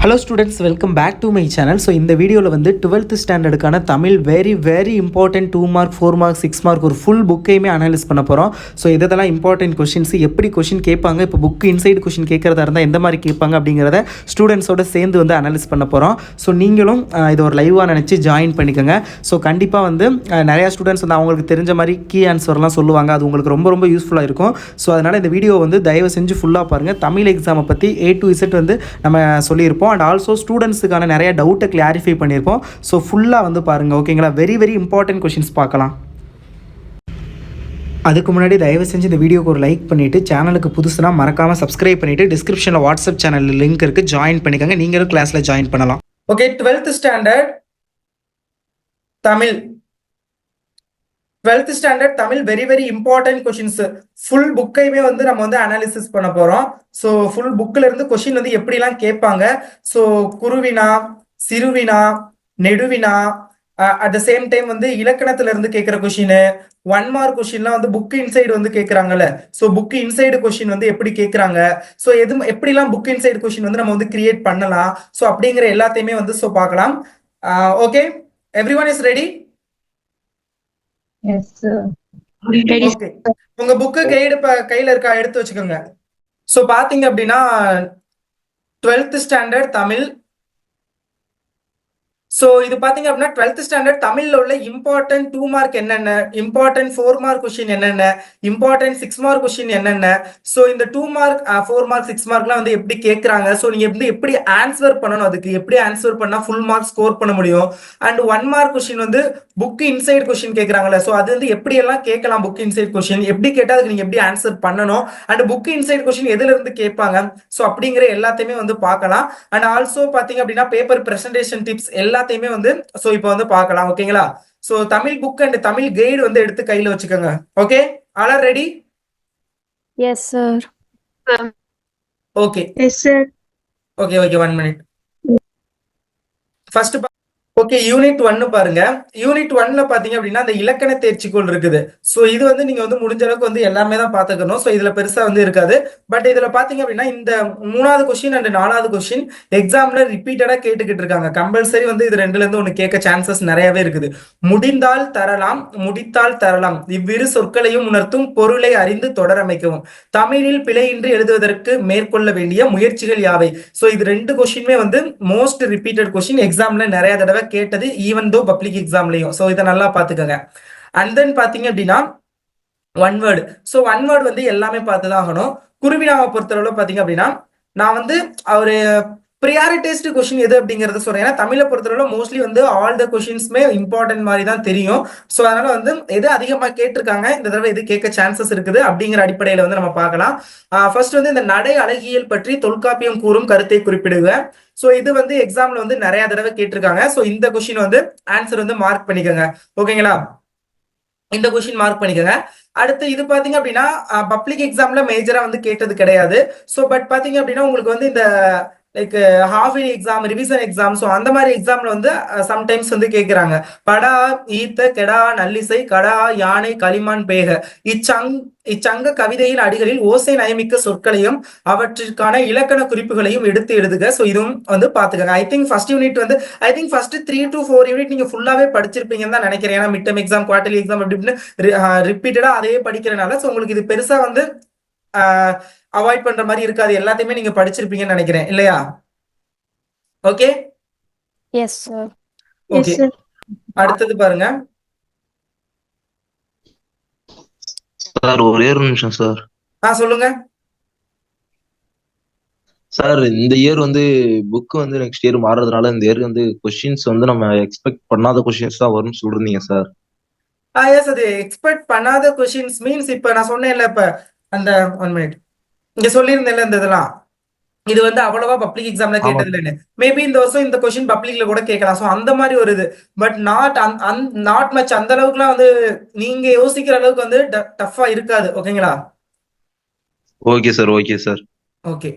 Hello students, welcome back to my channel. So இந்த வீடியோவில் வந்து 12th ஸ்டாண்டர்டுக்கான Tamil very important 2 mark 4 mark 6 mark ஒரு ஃபுல் புக்கையுமே அனலைஸ் பண்ண போகிறோம். ஸோ இதெல்லாம் இம்பார்ட்டன்ட் கொஷின்ஸ், எப்படி கொஷின் கேட்பாங்க, இப்போ புக் இன்சைடு கொஷின் கேட்குறதா இருந்தால் எந்த மாதிரி கேட்பாங்க அப்படிங்கிறத ஸ்டூடெண்ட்ஸோட சேர்ந்து வந்து அனலைஸ் பண்ண போகிறோம். ஸோ நீங்களும் இது ஒரு லைவாக நினச்சி ஜாயின் பண்ணிக்கோங்க. ஸோ கண்டிப்பாக வந்து நிறையா ஸ்டூடெண்ட்ஸ் வந்து அவங்களுக்கு தெரிஞ்ச மாதிரி கீ ஆன்சர்லாம் சொல்லுவாங்க. அது உங்களுக்கு ரொம்ப யூஸ்ஃபுல்லாக இருக்கும். ஸோ அதனால் இந்த வீடியோ வந்து தயவு செஞ்சு ஃபுல்லாக பாருங்கள். தமிழ் எக்ஸாமை பற்றி A to Z வந்து நம்ம சொல்லியிருப்போம். அண்ட் ஆல்சோ ஸ்டூடெண்ட்ஸுக்கான நிறைய டவுட்டை கிளாரிஃபை பண்ணியிருப்போம். ஸோ ஃபுல்லாக வந்து பாருங்கள், ஓகேங்களா? வெரி இம்பார்ட்டன்ட் கொஷின்ஸ் பார்க்கலாம். அதுக்கு முன்னாடி தயவு செஞ்சு இந்த வீடியோக்கு ஒரு லைக் பண்ணிவிட்டு, சேனலுக்கு புதுசுனா மறக்காமல் சப்ஸ்கிரைப் பண்ணிவிட்டு, டிஸ்கிரிப்ஷனில் வாட்ஸ்அப் சேனல் லிங்க் இருக்குது, ஜாயின் பண்ணிக்கோங்க. நீங்களும் கிளாஸில் ஜாயின் பண்ணலாம். Okay, 12th standard Tamil 12th standard Tamil very important questions. Full புக்கையுமே வந்து நம்ம வந்து அனாலிசிஸ் பண்ண போறோம். ஸோ ஃபுல் புக்ல இருந்து கொஷின் வந்து எப்படிலாம் கேட்பாங்க. ஸோ குருவினா, சிறுவினா, நெடுவினா, அட் த சேம் டைம் வந்து இலக்கணத்துல இருந்து கேட்கிற கொஷின், 1 மார்க் கொஷின்லாம் வந்து புக் இன்சைடு வந்து கேட்கறாங்கல்ல. ஸோ புக் இன்சைடு கொஷின் வந்து எப்படி கேட்கறாங்க, ஸோ எப்படிலாம் புக் இன்சைடு கொஷின் வந்து நம்ம வந்து கிரியேட் பண்ணலாம், ஸோ அப்படிங்கிற எல்லாத்தையுமே வந்து ஸோ பார்க்கலாம். Okay, every one is ready? Yes, sir. Okay, உங்க புக்கு கைடு கையில இருக்கா? எடுத்து வச்சுக்கோங்க. சோ பாத்தீங்க அப்படின்னா 12th ஸ்டாண்டர்ட் தமிழ். சோ இது பாத்தீங்க அப்படின்னா 12th ஸ்டாண்டர்ட் தமிழ்ல உள்ள இம்பார்ட்டன்ட் 2 மார்க் என்னென்ன, இம்பார்ட்டன்ட் 4 மார்க் கொஸ்டின் என்னென்ன, இம்பார்ட்டன்ட் 6 மார்க் கொஸ்டின் என்னென்ன, சோ இந்த 2 மார்க் 4 மார்க் 6 மார்க்லாம் வந்து எப்படி கேட்கறாங்க, சோ நீங்க வந்து எப்படி ஆன்சர் பண்ணணும், அதுக்கு எப்படி ஆன்சர் பண்ணா ஃபுல் மார்க் ஸ்கோர் பண்ண முடியும். அண்ட் 1 மார்க் கொஸ்டின் வந்து புக் இன்சைட் கொஸ்டின் கேட்கறாங்கல்ல, சோ அது வந்து எப்படி எல்லாம் கேட்கலாம், புக் இன்சைட் கொஸ்டின் எப்படி கேட்டா அதுக்கு நீங்க எப்படி ஆன்சர் பண்ணணும், அண்ட் புக் இன்சைட் கொஸ்டின் எதுல இருந்து கேட்பாங்க, சோ அப்படிங்கிற எல்லாத்தையுமே வந்து பார்க்கலாம். அண்ட் ஆல்சோ பாத்தீங்க அப்படின்னா பேப்பர் பிரசன்டேஷன் டிப்ஸ் எல்லாத்தையுமே வந்து சோ இப்போ வந்து பார்க்கலாம். ஓகேங்களா? So Tamil book and Tamil guide வந்து எடுத்து கையில வச்சுக்கோங்க. Okay, all are ready? Yes, sir. Okay. Yes, sir. Okay 1 minute. First okay, unit 1 பாருங்க. யூனிட் 1ல பாத்தீங்க அப்படின்னா அந்த இலக்கண தேர்ச்சிக்கோள் இருக்குது. சோ இது வந்து நீங்க வந்து முடிஞ்ச அளவுக்கு வந்து எல்லாமே தான் பாத்துக்கணும். சோ இதுல பெருசா வந்து இருக்காது. பட் இதுல பாத்தீங்க அப்படின்னா இந்த 3வது கொஸ்டின் அண்ட் 4வது கொஸ்டின் எக்ஸாம்ல ரிப்பீட்டடா கேட்டுக்கிட்டு இருக்காங்க. கம்பல்சரி வந்து இது ரெண்டுல இருந்து ஒண்ணு கேட்க சான்சஸ் நிறையவே இருக்குது. முடிந்தால் தரலாம், முடித்தால் தரலாம், இவ்விரு சொற்களையும் உணர்த்தும் பொருளை அறிந்து தொடரமைக்கவும், தமிழில் பிழையின்றி எழுதுவதற்கு மேற்கொள்ள வேண்டிய முயற்சிகள் யாவை. சோ இது ரெண்டு கொஸ்டினுமே வந்து மோஸ்ட் ரிப்பீட்டட் கொஸ்டின், எக்ஸாம்ல நிறைய தடவை கேட்டது, ஈவன் தோ பப்ளிக் எக்ஸாம்லயும். சோ இதை நல்லா பாத்துக்கோங்க. அண்ட் தென் பாத்தீங்க அப்படின்னா 1 வேர்டு. சோ 1 வேர்டு வந்து எல்லாமே பார்த்துதான் ஆகணும். குருவினாவை பொறுத்தளவு பாத்தீங்க அப்படின்னா நான் வந்து ஒரு ப்ரியாரிட்டைஸ்டு கொஸ்டின் எது அப்படிங்கறத சொல்றேன். ஏன்னா தமிழை பொறுத்தளவு மோஸ்ட்லி வந்து ஆல் த கொஸ்டின்ஸ்மே இம்பார்ட்டன்ட் மாதிரி தான் தெரியும். சோ அதனால வந்து எது அதிகமா கேட்டிருக்காங்க, இந்த தடவை எது கேட்க சான்சஸ் இருக்குது அப்படிங்கிற அடிப்படையில வந்து நம்ம பார்க்கலாம். ஃபர்ஸ்ட் வந்து இந்த நடை அழகியல் பற்றி தொல்காப்பியம் கூறும் கருத்தை குறிப்பிடுங்க. சோ இது வந்து எக்ஸாம்ல வந்து நிறைய தடவை கேட்டிருக்காங்க. சோ இந்த கொஸ்டின் வந்து ஆன்சர் வந்து மார்க் பண்ணிக்கோங்க. ஓகேங்களா? இந்த கொஸ்டின் மார்க் பண்ணிக்கோங்க. அடுத்து இது பாத்தீங்க அப்படின்னா பப்ளிக் எக்ஸாம்ல மேஜரா வந்து கேட்டது கிடையாது. சோ பட் பாத்தீங்க அப்படின்னா உங்களுக்கு வந்து இந்த like half yearly exam, revision exam, so அந்த மாதிரி எக்ஸாம்ல வந்து சம்டைம்ஸ் வந்து கேட்கிறாங்க. படா ஈத்த கெடா நல்லிசை கடா யானை களிமான் பேக இச்சங்க கவிதையில் அடிகளில் ஓசை நயமிக்க சொற்களையும் அவற்றிற்கான இலக்கண குறிப்புகளையும் எடுத்து எழுதுக. ஸோ இதுவும் வந்து பாத்துக்கோங்க. ஐ திங்க் ஃபர்ஸ்ட் யூனிட் வந்து ஃபர்ஸ்ட் 3 to 4 யூனிட் நீங்க ஃபுல்லாவே படிச்சிருப்பீங்கன்னு தான் நினைக்கிறேன். ஏன்னா mid term exam, quarterly exam அப்படின்னு ரிப்பீட்டடா அதே படிக்கிறனால ஸோ உங்களுக்கு இது பெருசா வந்து அவாய்ட் பண்ற மாதிரி இருக்காது. எல்லாத்தையுமே நீங்க படிச்சிருப்பீங்கன்னு நினைக்கிறேன், இல்லையா? ஓகே. Yes, sir. ஓகே, அடுத்தது பாருங்க. சார் ஒரே ஒரு நிமிஷம் சார். சொல்லுங்க சார். இந்த இயர் வந்து புக் வந்து நெக்ஸ்ட் இயர் மாறுறதுனால இந்த இயர் வந்து கொஸ்டின்ஸ் வந்து நம்ம எக்ஸ்பெக்ட் பண்ணாத கொஸ்டின்ஸ் தான் வரும்னு சொல்றீங்க சார். எஸ், அது எக்ஸ்பெக்ட் பண்ணாத கொஸ்டின்ஸ் மீன்ஸ் இப்ப நான் சொன்னேன்ல, இப்ப அந்த 1 மினிட் இங்க சொல்லியிருந்தேன்ல, இந்த இதெல்லாம் இது வந்து அவ்வளவா பப்ளிக் எக்ஸாம்ல கேட்டது இல்லைன்னு. மேபி இந்த வருஷம் இந்த கொஸ்டின் பப்ளிக்ல கூட கேட்கலாம். சோ அந்த மாதிரி ஒரு இது, பட் நாட் மச் அந்த அளவுக்குலாம் வந்து நீங்க யோசிக்கிற அளவுக்கு வந்து டஃபா இருக்காது. ஓகேங்களா? Okay sir, okay sir. Okay.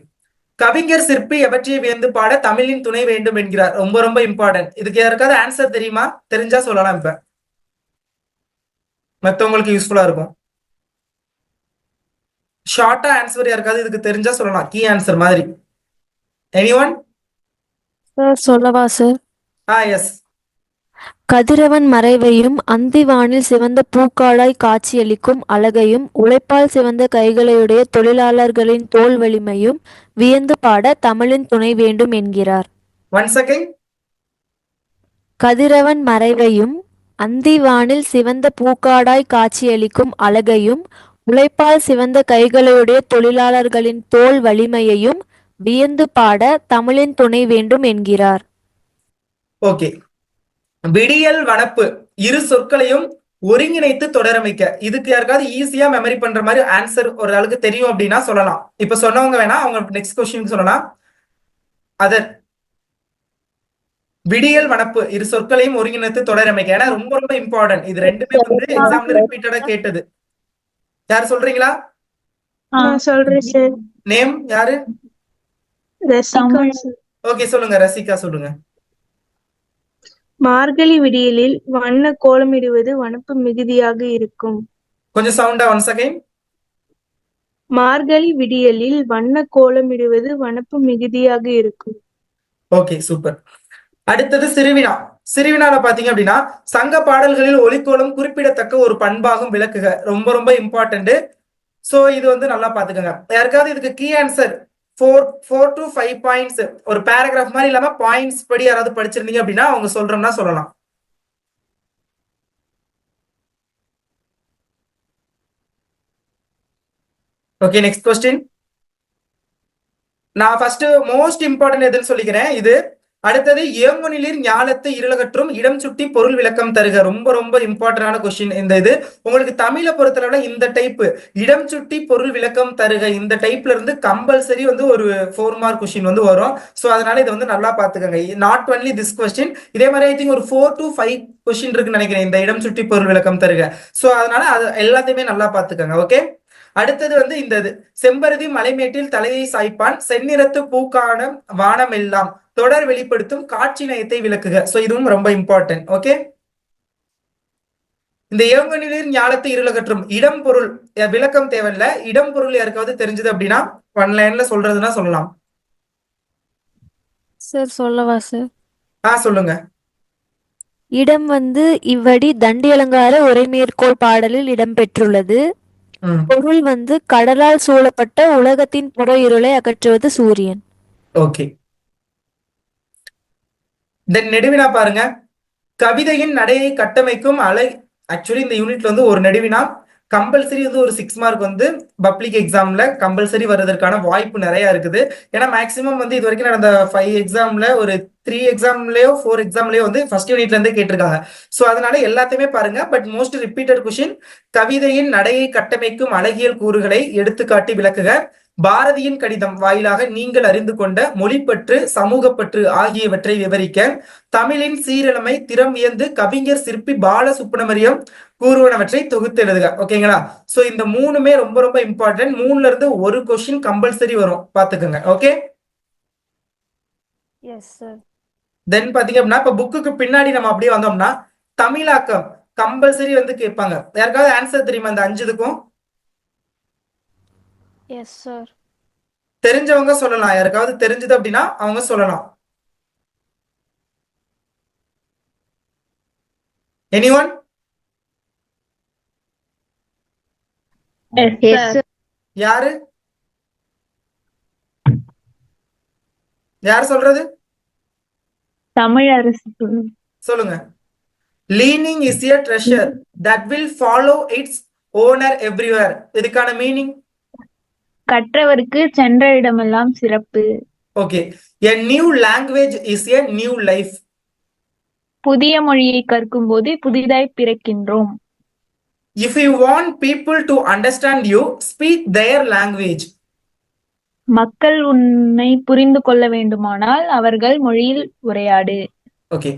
கவிஞர் சிற்பி எவற்றை வியந்து பாட தமிழின் துணை வேண்டும் என்கிறார். ரொம்ப இம்பார்ட்டன்ட். இதுக்கு யாருக்காவது ஆன்சர் தெரியுமா? தெரிஞ்சா சொல்லலாம். இப்ப மத்தவங்களுக்கு யூஸ்ஃபுல்லா இருக்கும். ஷார்ட்டா ஆன்சர் யாருக்காவது இதுக்கு தெரிஞ்சா சொல்லலாம், கீ ஆன்சர் மாதிரி. எனிஒன்? சார் சொல்லவா சார்? எஸ். கதிரவன் மறைவையும் அந்தி வானில் சிவந்த பூக்காடாய் காட்சியளிக்கும் அழகையும் உழைப்பால் சிவந்த கைகளையுடைய தொழிலாளர்களின் தோள் வலிமையும் வியந்து பாட தமிழின் துணை வேண்டும் என்கிறார். Once again. கதிரவன் மறைவையும் அந்தி வானில் சிவந்த பூக்காடாய் காட்சியளிக்கும் அழகையும் உழைப்பால் சிவந்த கைகளையுடைய தொழிலாளர்களின் தோள் வலிமையையும் வியந்து பாட தமிழின் துணை வேண்டும் என்கிறார். ஓகே. விடியல் வனப்பு இரு சொற்களையும் ஒருங்கிணைத்து தொடரமைக்க. இதுக்கு யாருக்காவது ஈஸியா மெமரி பண்ற மாதிரி ஆன்சர் ஒரு ஆளுக்கு தெரியும் அப்படின்னா சொல்லலாம். இப்ப சொன்னவங்க வேணா அவங்க நெக்ஸ்ட் கொஸ்டின் சொல்லலாம். அதர் விடியல் வனப்பு இரு சொற்களையும் ஒருங்கிணைத்து தொடரமைக்க. ஏன்னா ரொம்ப ரொம்ப இம்பார்ட்டன்ட். இது ரெண்டுமே வந்து எக்ஸாம்ல ரிப்பீட்டடா கேட்டது. யார் சொல்றீங்களா? சொல்றேன் சார். நேம் யாரு? ரசிகா. ஓகே சொல்லுங்க, ரசிகா சொல்லுங்க. மார்கழி விடியலில் வண்ண கோலமிடுவது வனப்பு மிகுதியாக இருக்கும். கொஞ்சம் சவுண்டா ஒன்ஸ் அகைன். மார்கழி விடியலில் வண்ண கோலமிடுவது வனப்பு மிகுதியாக இருக்கும். Okay super. அடுத்தது சிறுவினா. சிறுவினால பாத்தீங்க அப்படின்னா சங்க பாடல்களில் ஒலிக்கோலம் குறிப்பிடத்தக்க ஒரு பண்பாகும் விளக்குக. ரொம்ப ரொம்ப இம்பார்ட்டன்ட். சோ இது வந்து நல்லா பாத்துக்கோங்க. யாருக்காவது இதுக்கு கீ ஆன்சர் 4 to 5 பாயிண்ட்ஸ் ஒரு பேராகிராஃப் மாதிரி இல்லாம பாயிண்ட்ஸ் படி யாராவது படிச்சிருந்தீங்க அப்படின்னா அவங்க சொல்றோம்னா சொல்லலாம். Okay next question. நான் ஃபர்ஸ்ட் மோஸ்ட் இம்பார்ட்டன்ட் எதுன்னு சொல்லிக்கிறேன். இது அடுத்தது ஏங்கொனிலிர் ஞாலத்து இருளகற்றும் இடம் சுட்டி பொருள் விளக்கம் தருக. ரொம்ப ரொம்ப இம்பார்ட்டன்டான கொஸ்டின் இந்த இது. உங்களுக்கு தமிழை பொறுத்தளவுல இந்த டைப் இடம் சுட்டி பொருள் விளக்கம் தருக இந்த டைப்ல இருந்து கம்பல்சரி வந்து ஒரு 4 மார்க் கொஸ்டின் வந்து வரும். ஸோ அதனால இதை வந்து நல்லா பாத்துக்கோங்க. நாட் ஒன்லி திஸ் கொஸ்டின், இதே மாதிரி ஐ திங்க் ஒரு 4 to 5 கொஸ்டின் இருக்குன்னு நினைக்கிறேன் இந்த இடம் சுட்டி பொருள் விளக்கம் தருக. ஸோ அதனால அது எல்லாத்தையுமே நல்லா பாத்துக்கோங்க. ஓகே. அடுத்தது வந்து இந்த இது செம்பருதி மலைமேட்டில் தலையை சாய்ப்பான் செந்நிறத்து பூக்கான வானம் எல்லாம் தொடர் வெளிப்படுத்தும் காட்சி நயத்தை விளக்குக. சோ இதுவும் ரொம்ப இம்பார்ட்டன்ட். ஓகே. இந்த ஏங்கொனிலிர் ஞாலத்து இருளகற்றும் இடம் பொருள் விளக்கம் தேவையில்ல. இடம் பொருள் யாருக்காவது தெரிஞ்சது அப்படின்னா 1 லைன்ல சொல்றதுன்னா சொல்லலாம். சார் சொல்லவா சார்? சொல்லுங்க. இடம் வந்து இவ்வடி தண்டி அலங்கார உரைமேற்கோள் பாடலில் இடம்பெற்றுள்ளது. பொருள் வந்து கடலால் சூழப்பட்ட உலகத்தின் புற இருளை அகற்றுவது சூரியன். ஓகே. தென் நெடுவினா பாருங்க. கவிதையின் நடையை கட்டமைக்கும் ஆக்சுவலி இந்த யூனிட்ல வந்து ஒரு நெடுவினா கம்பல்சரி வந்து ஒரு 6 மார்க் வந்து பப்ளிக் எக்ஸாம்ல கம்பல்சரி வர்றதற்கான வாய்ப்பு நிறைய இருக்குது. ஏன்னா மேக்சிமம் வந்து இது வரைக்கும் நடந்த 5 எக்ஸாம்ல ஒரு 3 எக்ஸாம்லயோ 4 எக்ஸாம்லயோ வந்து ஃபர்ஸ்ட் யூனிட்ல இருந்தே கேட்டிருக்காங்க. ஸோ அதனால எல்லாத்தையுமே பாருங்க. பட் மோஸ்ட் ரிப்பீட்டட் கொஸ்டின் கவிதையின் நடையை கட்டமைக்கும் அழகியல் கூறுகளை எடுத்துக்காட்டி விளக்குக. பாரதியின் கடிதம் வாயிலாக நீங்கள் அறிந்து கொண்ட மொழிப்பற்று சமூகப்பற்று ஆகியவற்றை விவரிக்க தமிழின் சீரழமை திறம் வியந்து கவிஞர் சிற்பி பால சுப்பிரமணியம் கூறுவனவற்றை தொகுத்து எழுதுக. ஓகேங்களா? சோ இந்த 3மே ரொம்ப ரொம்ப இம்பார்ட்டன்ட். 3ல இருந்து ஒரு கொஸ்டின் கம்பல்சரி வரும் பாத்துக்கோங்க. ஓகே. Yes sir. தென் பாத்தீங்க அப்படின்னா இப்ப புக்குக்கு பின்னாடி நம்ம அப்படியே வந்தோம்னா தமிழாக்கம் கம்பல்சரி வந்து கேட்பாங்க. யாருக்காவது ஆன்சர் தெரியுமா இந்த 5க்கும்? Yes sir. தெரிஞ்சவங்க சொல்லலாம். யாருக்காவது தெரிஞ்சது அப்படின்னா அவங்க சொல்லலாம். எனிஒன்? யாரு யார் சொல்றது? தமிழரசு சொல்லுங்க. Leaning is a treasure that will follow its owner everywhere. இதுக்கான மீனிங்? கற்றவருக்கு சென்ற இடமெல்லாம் சிறப்பு. Okay. a new language is a new life. புதிய மொழியை கற்கும் போது புதிதாய் பிறக்கின்றோம். if you want people to understand you, speak their language. மக்கள் உன்னை புரிந்து கொள்ள வேண்டுமானால் அவர்கள் மொழியில் உரையாடு. Okay.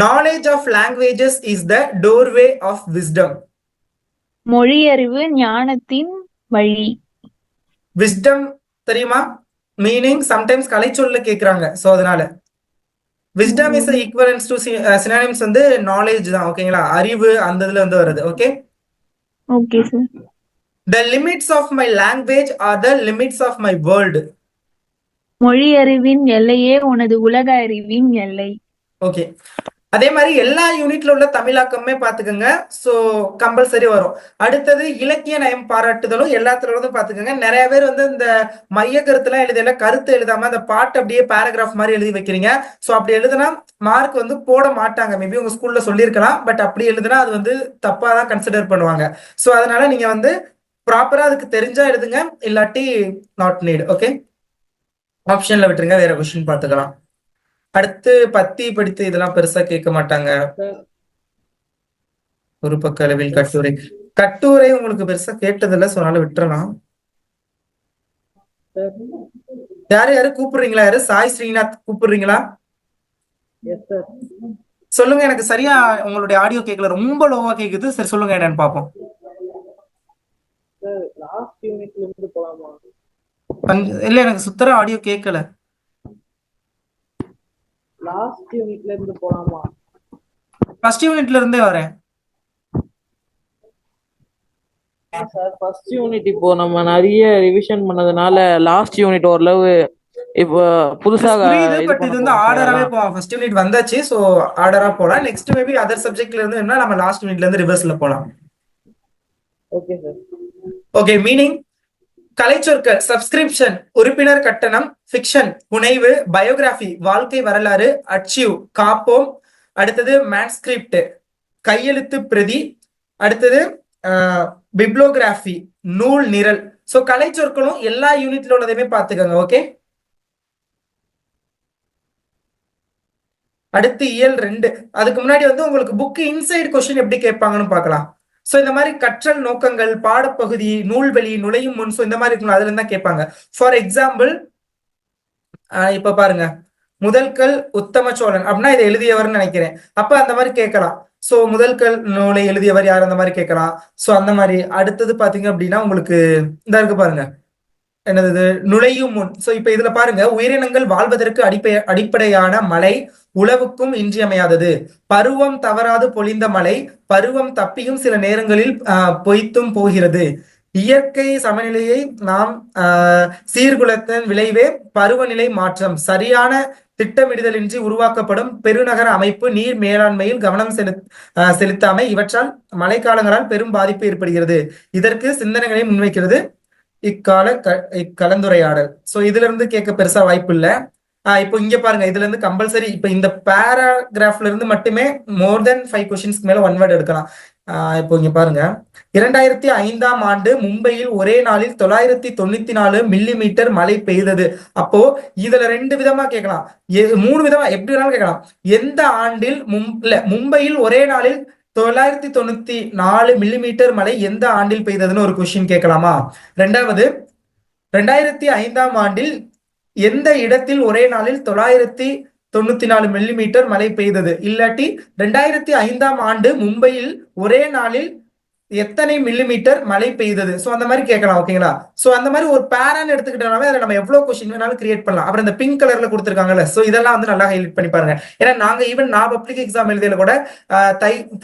knowledge of languages is the doorway of wisdom. மொழியறிவு ஞானத்தின் வழி. wisdom தெரியுமா? மீனிங் சம்டைம்ஸ் கலைச்சொல்ல கேக்குறாங்க. சோ அதனால wisdom is a equivalence to synonyms வந்து knowledge தான். ஓகேங்களா? அறிவு அந்த இதுல வந்து வருது. Okay. Okay sir. the limits of my language are the limits of my world. மொழியறிவின் எல்லையே உனது உலக அறிவின் எல்லை. ஓகே. அதே மாதிரி எல்லா யூனிட்ல உள்ள தமிழாக்கமே பாத்துக்கோங்க. சோ கம்பல்சரி வரும். அடுத்தது இலக்கிய நயம் பாராட்டுதலும் எல்லாத்துல வந்து பாத்துக்கோங்க. நிறைய பேர் வந்து இந்த மைய கருத்துலாம் எழுதல, கருத்து எழுதாம அந்த பாட்டு அப்படியே பேராகிராஃப் மாதிரி எழுதி வைக்கிறீங்க. சோ அப்படி எழுதுனா மார்க் வந்து போட மாட்டாங்க. மேபி உங்க ஸ்கூல்ல சொல்லியிருக்கலாம், பட் அப்படி எழுதுனா அது வந்து தப்பா தான் கன்சிடர் பண்ணுவாங்க. சோ அதனால நீங்க வந்து ப்ராப்பரா அதுக்கு தெரிஞ்சா எழுதுங்க, இல்லாட்டி நாட் நீட். ஓகே, ஆப்ஷன்ல விட்டுருங்க, வேற கொஸ்டின் பாத்துக்கலாம். அடுத்து பத்தி படித்து இதெல்லாம் பெருசா கேட்க மாட்டாங்க. ஒரு பக்க அளவில் கட்டுரை. கட்டுரை உங்களுக்கு பெருசா கேட்டதில்ல, சோ அதனால விட்டுறலாம். யாரு யாரு கூப்பிடுறீங்களா? யாரு சாய் ஸ்ரீநாத் கூப்பிடுறீங்களா? சொல்லுங்க. எனக்கு சரியா உங்களுடைய ஆடியோ கேட்கல, ரொம்ப லோவா கேக்குது. சரி சொல்லுங்க, என்னன்னு பாப்போம். இல்ல, எனக்கு சுத்தர ஆடியோ கேட்கல. ஃபர்ஸ்ட் யூனிட்ல இருந்தே வரேன். சார் ஃபர்ஸ்ட் யூனிட் இப்போ நம்ம நிறைய ரிவிஷன் பண்ணதுனால லாஸ்ட் யூனிட் ஓரளவு இப்போ புதுசாக புரியுது, இது பட் பண்ண இது வந்து போறோம் சார். ஆர்டராவே அதான் போவோம். ஃபர்ஸ்ட் யூனிட் வந்தாச்சு, சோ ஆர்டரா போலாம். நெக்ஸ்ட் மேபி அதர் சப்ஜெக்ட்ல இருந்து என்ன நம்ம லாஸ்ட் யூனிட்ல இருந்து ரிவர்ஸ்ல போலாம். Okay sir. ஓகே. மீனிங் கலைச்சொற்கள்: சப்ஸ்கிரிப்ஷன் உறுப்பினர் கட்டணம், ஃபிக்ஷன் புனைவு, பயோகிராஃபி வாழ்க்கை வரலாறு, அச்சீவ் காப்போம், அடுத்தது மேன்ஸ்கிரிப்ட் கையெழுத்து பிரதி, அடுத்தது பிப்ளோகிராஃபி நூல் நிரல். சோ கலைச்சொற்களும் எல்லா யூனிட்ல உள்ளதையுமே பாத்துக்கோங்க. ஓகே. அடுத்து இயல் 2. அதுக்கு முன்னாடி வந்து உங்களுக்கு புக் இன்சைடு கொஸ்டின் எப்படி கேட்பாங்கன்னு பார்க்கலாம். சோ இந்த மாதிரி கற்றல் நோக்கங்கள், பாடப்பகுதி, நூல்வெளி, நுழையும் முன், சோ இந்த மாதிரி இருக்கும், அதுல இருந்தா கேட்பாங்க. ஃபார் எக்ஸாம்பிள், இப்ப பாருங்க, முதல்கல் உத்தம சோழன் அப்படின்னா இதை எழுதியவர்னு நினைக்கிறேன். அப்ப அந்த மாதிரி கேட்கலாம். சோ முதல்கல் நூலை எழுதியவர் யார், அந்த மாதிரி கேட்கலாம். சோ அந்த மாதிரி. அடுத்தது பாத்தீங்க அப்படின்னா உங்களுக்கு இந்த இருக்கு பாருங்க, என்னது நுழையும் முன். சோ இப்ப இதுல பாருங்க, உயிரினங்கள் வாழ்வதற்கு அடிப்படையான மழை உழவுக்கும் இன்றியமையாதது. பருவம் தவறாது பொழிந்த மழை பருவம் தப்பியும் சில நேரங்களில் பொய்த்தும் போகிறது. இயற்கை சமநிலையை நாம் சீர்குலைத்தன் விளைவே பருவநிலை மாற்றம். சரியான திட்டமிடுதலின்றி உருவாக்கப்படும் பெருநகர அமைப்பு, நீர் மேலாண்மையில் கவனம் செலுத்தாமை இவற்றால் மழைக்காலங்களால் பெரும் பாதிப்பு ஏற்படுகிறது. இதற்கு சிந்தனைகளை முன்வைக்கிறது இக்கலந்துரையாடல். சோ இதுல இருந்து கேட்க பெருசா வாய்ப்பு இல்ல. இப்போ இங்க பாருங்க, இதுல இருந்து கம்பல்சரி இப்ப இந்த பேராகிராஃப்ல இருந்து மட்டுமே மோர் தென் 5 கொஸ்டின்ஸ்க்கு மேல ஒன் வேர்ட் எடுக்கலாம். இப்போ இங்க பாருங்க, 2005ஆம் ஆண்டு மும்பையில் ஒரே நாளில் 994 மில்லிமீட்டர் மழை பெய்தது. அப்போ இதுல 2 விதமா கேட்கலாம், 3 விதமா எப்படி வேணாலும் கேட்கலாம். எந்த ஆண்டில் மும்பையில் ஒரே நாளில் 994 மில்லிமீட்டர் மழை எந்த ஆண்டில் பெய்ததுன்னு ஒரு கொஸ்டின் கேட்கலாமா? ரெண்டாவது, 2005ஆம் ஆண்டில் எந்த இடத்தில் ஒரே நாளில் 994 மில்லிமீட்டர் மழை பெய்தது. இல்லாட்டி 2005ஆம் ஆண்டு மும்பையில் ஒரே நாளில் எத்தனை மில்லிமீட்டர் மழை பெய்தது. சோ அந்த மாதிரி கேட்கலாம். ஓகேங்களா? சோ அந்த மாதிரி ஒரு பேரான் எடுத்துக்கிட்டோம்னாவே அதுல நம்ம எவ்வளவு கொஸ்டின் வேணாலும் கிரியேட் பண்ணலாம். அப்புறம் இந்த பிங்க் கலர்ல கொடுத்துருக்காங்கல்ல, சோ இதெல்லாம் வந்து நல்லா ஹைலைட் பண்ணி பாருங்க. ஏன்னா நான் பப்ளிக் எக்ஸாம் எழுதியில கூட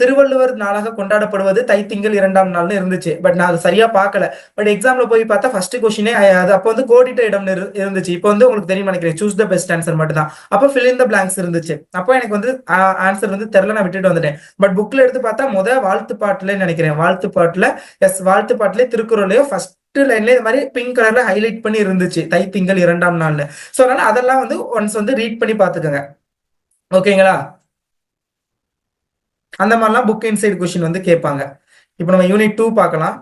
திருவள்ளுவர் நாளாக கொண்டாடப்படுவது தைத்திங்கள் 2ஆம் நாள்னு இருந்துச்சு. பட் நான் அது சரியா பார்க்கல. பட் எக்ஸாம்ல போய் பார்த்தா ஃபர்ஸ்ட் கொஸ்டினே அது அப்போ வந்து கோடிட்ட இடம் இருந்துச்சு. இப்போ வந்து உங்களுக்கு தெரியும் நினைக்கிறேன், சூஸ் த பெஸ்ட் ஆன்சர் மட்டும் தான். அப்போ ஃபில் இன் த பிளாங்க்ஸ் இருந்துச்சு. அப்போ எனக்கு வந்து ஆன்சர் வந்து தெரியல, நான் விட்டுட்டு வந்துட்டேன். பட் புக்ல எடுத்து பார்த்தா வாழ்த்து பாட்டுல நினைக்கிறேன், வாழ்த்து பாட்டுல திருக்குறளையோ ஃபர்ஸ்ட் லைன்ல இந்த மாதிரி பிங்க் கலர்ல ஹைலைட் பண்ணி இருந்துச்சு, தைத்திங்கள் 2ஆம் நாள்னு. சோ அதனால அதெல்லாம் வந்து ஒன்ஸ் வந்து ரீட் பண்ணி பாத்துக்கோங்க. ஓகேங்களா? அந்த மாதிரிலாம் புக் இன்சைட் கொஸ்டின் வந்து கேட்பாங்க. இப்போ நம்ம யூனிட் 2 பார்க்கலாம்.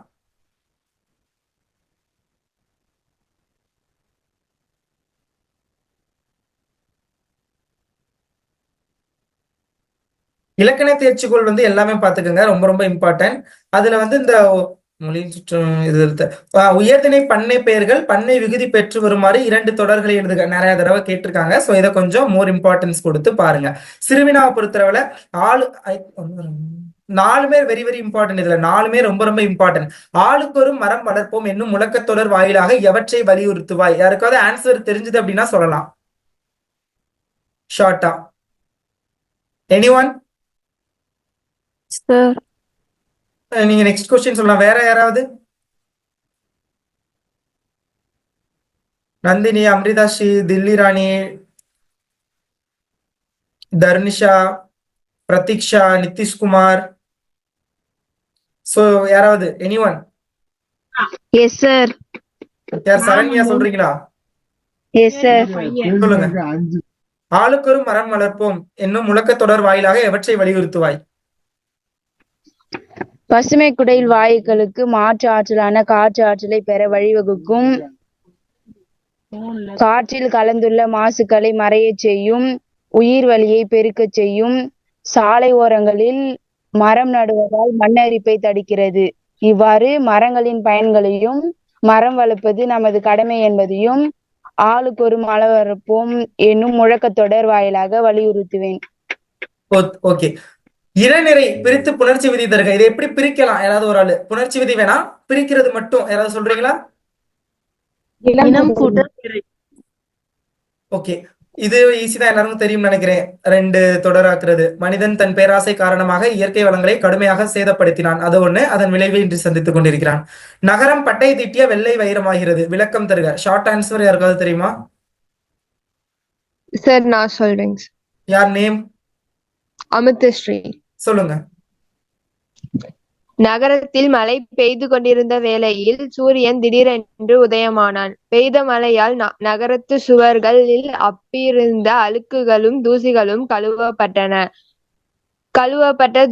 இலக்கண தேர்ச்சிக்குள் வந்து எல்லாமே பாத்துக்கோங்க, ரொம்ப ரொம்ப இம்பார்ட்டன்ட். அதுல வந்து இந்த மொழியின் சுற்றம் இது உயர்திணை பண்ணை பெயர்கள் பண்ணை விகுதி பெற்று வருமாறு 2 தொடர்களை எழுதுக நிறைய தடவை கேட்டிருக்காங்க. சோ இதை கொஞ்சம் மோர் இம்பார்ட்டன்ஸ் கொடுத்து பாருங்க. சிறுவினாவை பொறுத்தளவுல 4மே வெரி வெரி இம்பார்ட்டன்ட். இதுல 4மே ரொம்ப ரொம்ப இம்பார்ட்டன்ட். ஆளுக்கு ஒரு மரம் வளர்ப்போம் என்னும் முழக்கத்தொடர் வாயிலாக எவற்றை வலியுறுத்துவாய்? யாருக்காவது ஆன்சர் தெரிஞ்சது அப்படின்னா சொல்லலாம் ஷார்ட்டா. எனிஒன்? சார் நீங்க நெக்ஸ்ட் கொஸ்டின் சொல்லலாம். வேற யாராவது? நந்தினி, அம்ரிதா ஸ்ரீ, தில்லி ராணி, தர்னிஷா, பிரதீக்ஷா, நிதிஷ்குமார். சோ யாராவது எனிஒன்? Yes sir. யார்? சரண்யா சொல்றீங்களா? Yes sir. சொல்லுங்க. ஆளுக்கொரு மரம் வளர்ப்போம் என்னும் முழக்கத்தொடர் வாயிலாக எவற்றை வலியுறுத்துவாய்? பசுமை குடில் வாயுக்களுக்கு மாற்று ஆற்றலான காற்று ஆற்றலை பெற வழிவகுக்கும், காற்றில் கலந்துள்ள மாசுகளை மறையச் செய்யும், உயிர் வளியை பெருக்கச் செய்யும், சாலை ஓரங்களில் மரம் நடுவதால் மண்ணரிப்பை தடுக்கிறது. இவ்வாறு மரங்களின் பயன்களையும் மரம் வளர்ப்பது நமது கடமை என்பதையும் ஆளுக்கொரு மரம் வளர்ப்போம் என்னும் முழக்கத்தொடர் வாயிலாக வலியுறுத்துவேன். ஓகே. இளநிறை பிரித்து புணர்ச்சி விதி தருக. இதை எப்படி பிரிக்கலாம்? யாராவது ஒரு ஆளு புணர்ச்சி விதி வேணா, பிரிக்கிறது மட்டும் யாராவது சொல்றீங்களா? இனம் கூட்டல் பிறை. ஓகே, இது ஈஸி தான், எல்லாருக்கும் தெரியும் நினைக்கிறேன். 2 தொடராக்குறது. மனிதன் தன் பேராசை காரணமாக இயற்கை வளங்களை கடுமையாக சேதப்படுத்தினான், அது ஒண்ணு. அதன் விளைவை இன்று சந்தித்துக் கொண்டிருக்கிறான். நகரம் பட்டை தீட்டிய வெள்ளை வைரமாகிறது. விளக்கம் தருக. ஷார்ட் ஆன்சர் யாருக்காவது தெரியுமா? சார் நான் சொல்றேங்க. யார் நேம்? அமிர்தஸ்ரீ. சொல்லுங்க. நகரத்தில் மழை பெய்து கொண்டிருந்த வேளையில் சூரியன் திடீரென்று உதயமானான். பெய்த மழையால் நகரத்து சுவர்களில் அப்பிருந்த அழுக்குகளும் தூசிகளும் கழுவப்பட்டன. கழுவப்பட்ட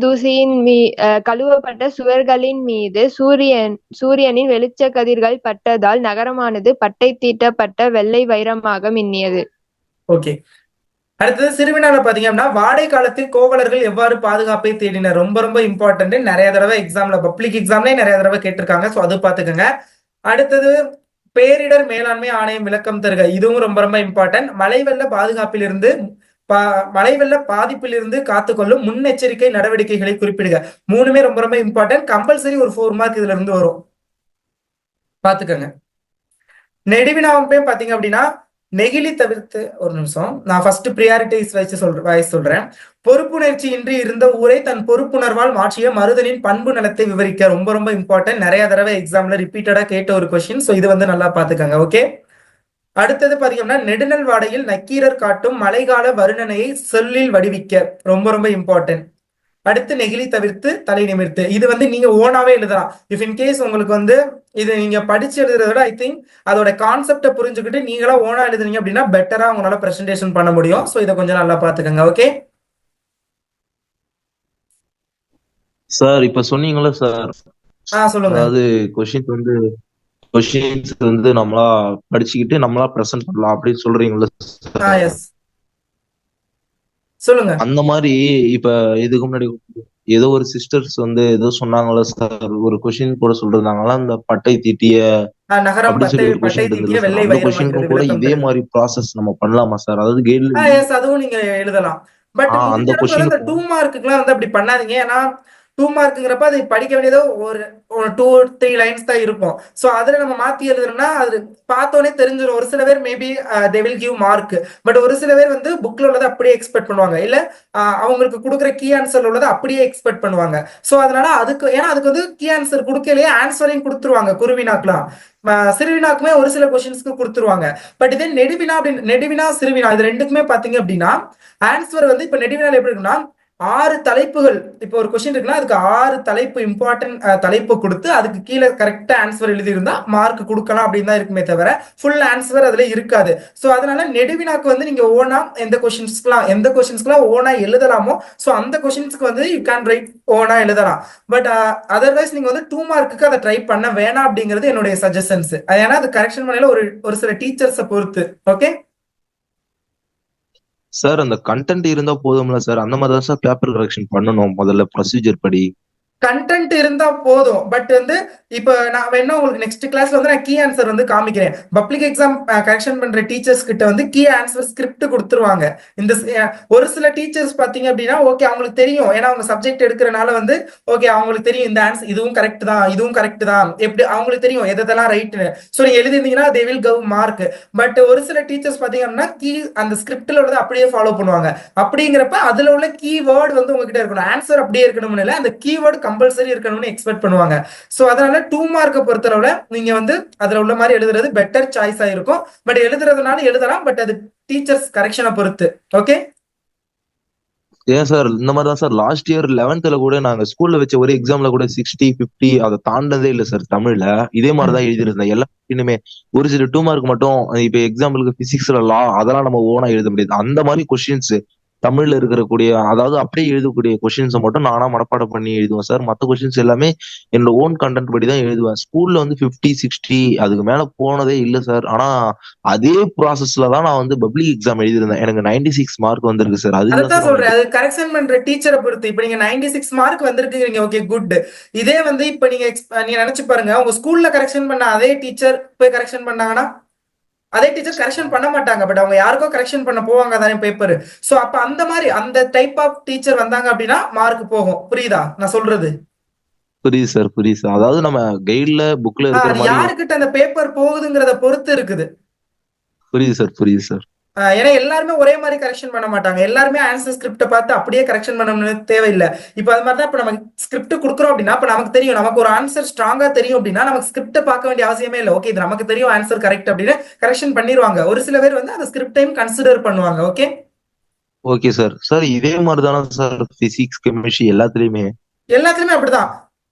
சுவர்களின் மீது சூரியனின் வெளிச்ச கதிர்கள் பட்டதால் நகரமானது பட்டை தீட்டப்பட்ட வெள்ளை வைரமாக மின்னியது. ஓகே, அடுத்தது சிறுவினால பாத்தீங்க அப்படின்னா, வாடை காலத்தில் கோவலர்கள் எவ்வாறு பாதுகாப்பை தேடினர். ரொம்ப ரொம்ப இம்பார்ட்டன்ட். நிறைய தடவை எக்ஸாம்ல, பப்ளிக் எக்ஸாம்லயே நிறைய தடவை கேட்டிருக்காங்க. சோ அது பாத்துக்கோங்க. அடுத்தது பேரிடர் மேலாண்மை ஆணையம் விளக்கம் தருக. இதுவும் ரொம்ப ரொம்ப இம்பார்ட்டன்ட். மழை வெள்ள பாதுகாப்பிலிருந்து மழை வெள்ள பாதிப்பிலிருந்து காத்துக்கொள்ளும் முன்னெச்சரிக்கை நடவடிக்கைகளை குறிப்பிடுக. 3மே ரொம்ப ரொம்ப இம்பார்ட்டன்ட். கம்பல்சரி ஒரு 4 மார்க் இதுல இருந்து வரும், பாத்துக்கோங்க. நெடுவினாவும் பாத்தீங்க அப்படின்னா, நெகிழி தவிர்த்து, ஒரு நிமிஷம், நான் ஃபர்ஸ்ட் ப்ரியாரிட்டிஸ் வைஸ் சொல்றேன். பொறுப்புணர்ச்சி இன்றி இருந்த ஊரை தன் பொறுப்புணர்வால் மாற்றிய மருதனின் பண்பு நலத்தை விவரிக்க. ரொம்ப ரொம்ப இம்பார்ட்டன்ட். நிறைய தடவை எக்ஸாம்ல ரிப்பீட்டடா கேட்ட ஒரு கொஸ்டின். சோ இது வந்து நல்லா பாத்துக்கோங்க. ஓகே, அடுத்தது பாத்தீங்கன்னா, நெடுநல் வாடையில் நக்கீரர் காட்டும் மழைக்கால வருணனையை சொல்லில் வடிவிக்க. ரொம்ப ரொம்ப இம்பார்ட்டன்ட். அடுத்து நெகிழி தவிர்த்து தலை நிமிர்த்து. இது வந்து நீங்க ஓனாவே எழுதலாம். இஃப் இன்கேஸ் உங்களுக்கு வந்து இது நீங்க படிச்சு எழுதுறத விட ஐ திங்க் அதோட கான்செப்டை புரிஞ்சுக்கிட்டு நீங்களா ஓனா எழுதுனீங்க அப்படின்னா பெட்டரா உங்களால பிரசன்டேஷன் பண்ண முடியும். சோ இதை கொஞ்சம் நல்லா பாத்துக்கோங்க. ஓகே சார், இப்ப சொன்னீங்களா சார், சொல்லுங்க. அதாவது கொஸ்டின்ஸ் வந்து நம்மளா படிச்சுக்கிட்டு நம்மளா பிரசன்ட் பண்ணலாம் அப்படின்னு சொல்றீங்களா சார்? எஸ், சொல்லுங்க. அந்த மாதிரி இப்ப இதுக்கு முன்னாடி ஏதோ ஒரு சிஸ்டர்ஸ் வந்து ஏதோ சொன்னாங்களா சார், ஒரு கொஸ்டின் கூட சொல்றாங்களா, அந்த பட்டை தீட்டிய நகரம் அப்படின்னு சொல்லி ஒரு கொஸ்டின் இருந்தது சார். அந்த கொஸ்டினுக்கும் கூட இதே மாதிரி ப்ராசஸ் நம்ம பண்ணலாமா சார்? அதாவது எஸ், அதுவும் நீங்க எழுதலாம். பட் அந்த கொஸ்டின் 2 மார்க்குக்குலாம் வந்து அப்படி பண்ணாதீங்க. ஏன்னா 2 மார்க்குங்கிறப்ப அது படிக்க வேண்டியதோ ஒரு 2-3 லைன்ஸ் தான் இருக்கும். சோ அதுல நம்ம மாத்தி எழுதணும்னா அது பார்த்தோன்னே தெரிஞ்சிடும். ஒரு சில பேர் maybe they will give mark. But ஒரு சில பேர் வந்து புக்ல உள்ளதை அப்படியே எக்ஸ்பெக்ட் பண்ணுவாங்க, இல்ல அவங்களுக்கு கொடுக்குற கீ ஆன்சர் உள்ளதை அப்படியே எக்ஸ்பெக்ட் பண்ணுவாங்க. சோ அதனால ஏன்னா அதுக்கு வந்து கீ ஆன்சர் கொடுக்கலையே ஆன்சரையும் கொடுத்துருவாங்க. குருவினாக்கெல்லாம் சிறுவினாக்குமே ஒரு சில கொஸ்டின்ஸ்க்கு கொடுத்துருவாங்க. பட் இதே நெடுவினா சிறுவினா இது ரெண்டுக்குமே பாத்தீங்க அப்படின்னா ஆன்சர் வந்து இப்ப நெடுவினால எப்படி இருக்குன்னா 6 தலைப்புகள். இப்போ ஒரு கொஸ்டின் இருக்குன்னா அதுக்கு 6 தலைப்பு, இம்பார்ட்டன்ட் தலைப்பு கொடுத்து அதுக்கு கீழே கரெக்டா ஆன்சர் எழுதி இருந்தா மார்க் கொடுக்கலாம் அப்படின்னு தான் இருக்குமே தவிர ஃபுல் ஆன்சர் அதுல இருக்காது. சோ அதனால நெடுவினாக்கு வந்து நீங்க ஓனா எந்த கொஸ்டின்ஸ்க்குலாம் ஓனா எழுதலாமோ சோ அந்த கொஸ்டின்ஸ்க்கு வந்து யூ கேன் ரைட் ஓனா எழுதலாம். பட் அதர்வைஸ் நீங்க வந்து 2 மார்க்குக்கு அதை ட்ரை பண்ண வேணாம் அப்படிங்கிறது என்னுடைய சஜஷன்ஸ். ஏன்னா அது கரெக்ஷன் பண்ணல ஒரு சில டீச்சர்ஸை பொறுத்து. ஓகே சார், அந்த கண்டென்ட் இருந்தா போதும்ல சார்? அந்த மாதிரி தான் சார் பேப்பர் கரெக்ஷன் பண்ணணும் முதல்ல ப்ரொசீஜர் படி. கண்டென்ட் இருந்தா போதும். பட் வந்து இப்ப நான் வேணா உங்களுக்கு நெக்ஸ்ட் கிளாஸ்ல வந்து நான் கீ ஆன்சர் வந்து காமிக்கிறேன். பப்ளிக் எக்ஸாம் கரெக்ஷன் பண்ற டீச்சர்ஸ் கிட்ட வந்து கீ ஆன்சர் ஸ்கிரிப்ட் கொடுத்துருவாங்க. இந்த ஒரு சில டீச்சர்ஸ் பாத்தீங்க அப்படின்னா ஓகே அவங்களுக்கு தெரியும், ஏன்னா அவங்க சப்ஜெக்ட் எடுக்கிறனால வந்து ஓகே அவங்களுக்கு தெரியும் இந்த ஆன்சர் இதுவும் கரெக்ட் தான் எப்படி அவங்களுக்கு தெரியும் எதெல்லாம் ரைட்னு. ஸோ நீங்க எழுதிருந்தீங்கன்னா they will give mark. But ஒரு சில டீச்சர்ஸ் பாத்தீங்க அப்படின்னா கீ அந்த ஸ்கிரிப்ட்ல உள்ளதை அப்படியே ஃபாலோ பண்ணுவாங்க. அப்படிங்கிறப்ப அதுல உள்ள கீவேர்டு வந்து உங்ககிட்ட இருக்கணும். ஆன்சர் அப்படியே இருக்கணும்னு இல்லை, அந்த கீவேர்டு கம்பல்சரி இருக்கணும்னு எக்ஸ்பெக்ட் பண்ணுவாங்க. ஸோ அதனால 2 மார்க்கை பொறுத்தளவுல நீங்க வந்து அதுல உள்ள மாதிரி எழுதுறது பெட்டர் சாய்ஸா இருக்கும். பட் எழுதுறதுனால எழுதலாம், பட் அது டீச்சர்ஸ் கரெக்ஷனை பொறுத்து. ஓகே. ஏன் சார் இந்த மாதிரி தான் சார் லாஸ்ட் இயர் 11th கூட நாங்க ஸ்கூல்ல வச்ச ஒரு எக்ஸாம்ல கூட 60, 50 அதை தாண்டதே இல்ல சார் தமிழ்ல. இதே மாதிரி தான் எழுதிருந்தேன் எல்லா கொஸ்டினுமே. ஒரு சில 2 மார்க் மட்டும் இப்ப எக்ஸாம்பிளுக்கு பிசிக்ஸ்ல லா அதெல்லாம் நம்ம ஓனா எழுத முடியாது. அந்த மாதிரி கொஸ்டின்ஸ் தமிழ்ல இருக்கக்கூடிய அதாவது அப்படியே எழுதக்கூடிய கொஸ்டின்ஸை மட்டும் நானா மனப்பாடம் பண்ணி எழுதுவேன் சார். மற்ற கொஸ்டின்ஸ் எல்லாமே என்னோட ஓன் கண்டென்ட் படி தான் எழுதுவேன். ஸ்கூல்ல வந்து 50, 60 அதுக்கு மேல போனதே இல்லை சார். ஆனா அதே ப்ராசஸ்ல தான் நான் வந்து பப்ளிக் எக்ஸாம் எழுதிருந்தேன். எனக்கு 96 மார்க் வந்திருக்கு சார். அதுதான் அதுதான் சார் சொல்றேன், அது கரெக்ஷன் பண்ற டீச்சரை பொறுத்து. இப்ப நீங்க 96 மார்க் வந்திருக்கீங்க, ஓகே குட். இதே வந்து இப்ப நீங்க நினைச்சு பாருங்க, உங்க ஸ்கூல்ல கரெக்ஷன் பண்ண அதே டீச்சர் போய் கரெக்ஷன் பண்ணாங்கன்னா அதே டீச்சர் கரெக்ஷன் பண்ண மாட்டாங்க, பட் அவங்க யாருக்கோ கரெக்ஷன் பண்ண போவாங்க தானே பேப்பர். சோ அப்ப அந்த மாதிரி அந்த டைப் ஆஃப் டீச்சர் வந்தாங்க அப்படின்னா மார்க் போகும். புரியுதா நான் சொல்றது? புரியுது சார், புரியுது சார். அதாவது நம்ம கைட்ல புக்ல இருக்கிற அது மாதிரி யாருக்கிட்ட அந்த பேப்பர் போகுதுங்கிறத பொறுத்து இருக்குது. புரியுது சார், புரியுது சார். ஏன்னா எல்லாருமே ஒரே மாதிரி கரெக்ஷன் பண்ண மாட்டாங்க. எல்லாருமே ஆன்சர் ஸ்கிரிப்ட பார்த்து அப்படியே கரெக்ஷன் பண்ணணும்னு தேவையில்லை. இப்போ அது மாதிரி தான். இப்போ நம்ம ஸ்கிரிப்ட் கொடுக்குறோம் அப்படின்னா இப்போ நமக்கு தெரியும், நமக்கு ஒரு ஆன்சர் ஸ்ட்ராங்கா தெரியும் அப்படின்னா நமக்கு ஸ்கிரிப்ட பார்க்க வேண்டிய அவசியமே இல்லை. ஓகே, இது நமக்கு தெரியும் ஆன்சர் கரெக்ட் அப்படின்னு கரெக்ஷன் பண்ணிடுவாங்க. ஒரு சில பேர் வந்து அந்த ஸ்கிரிப்டையும் கன்சிடர் பண்ணுவாங்க. ஓகே. Okay sir. சார் இதே மாதிரி தானே சார் பிசிக்ஸ், கெமிஸ்ட்ரி எல்லாத்துலயுமே? எல்லாத்துலயுமே அப்படிதான்.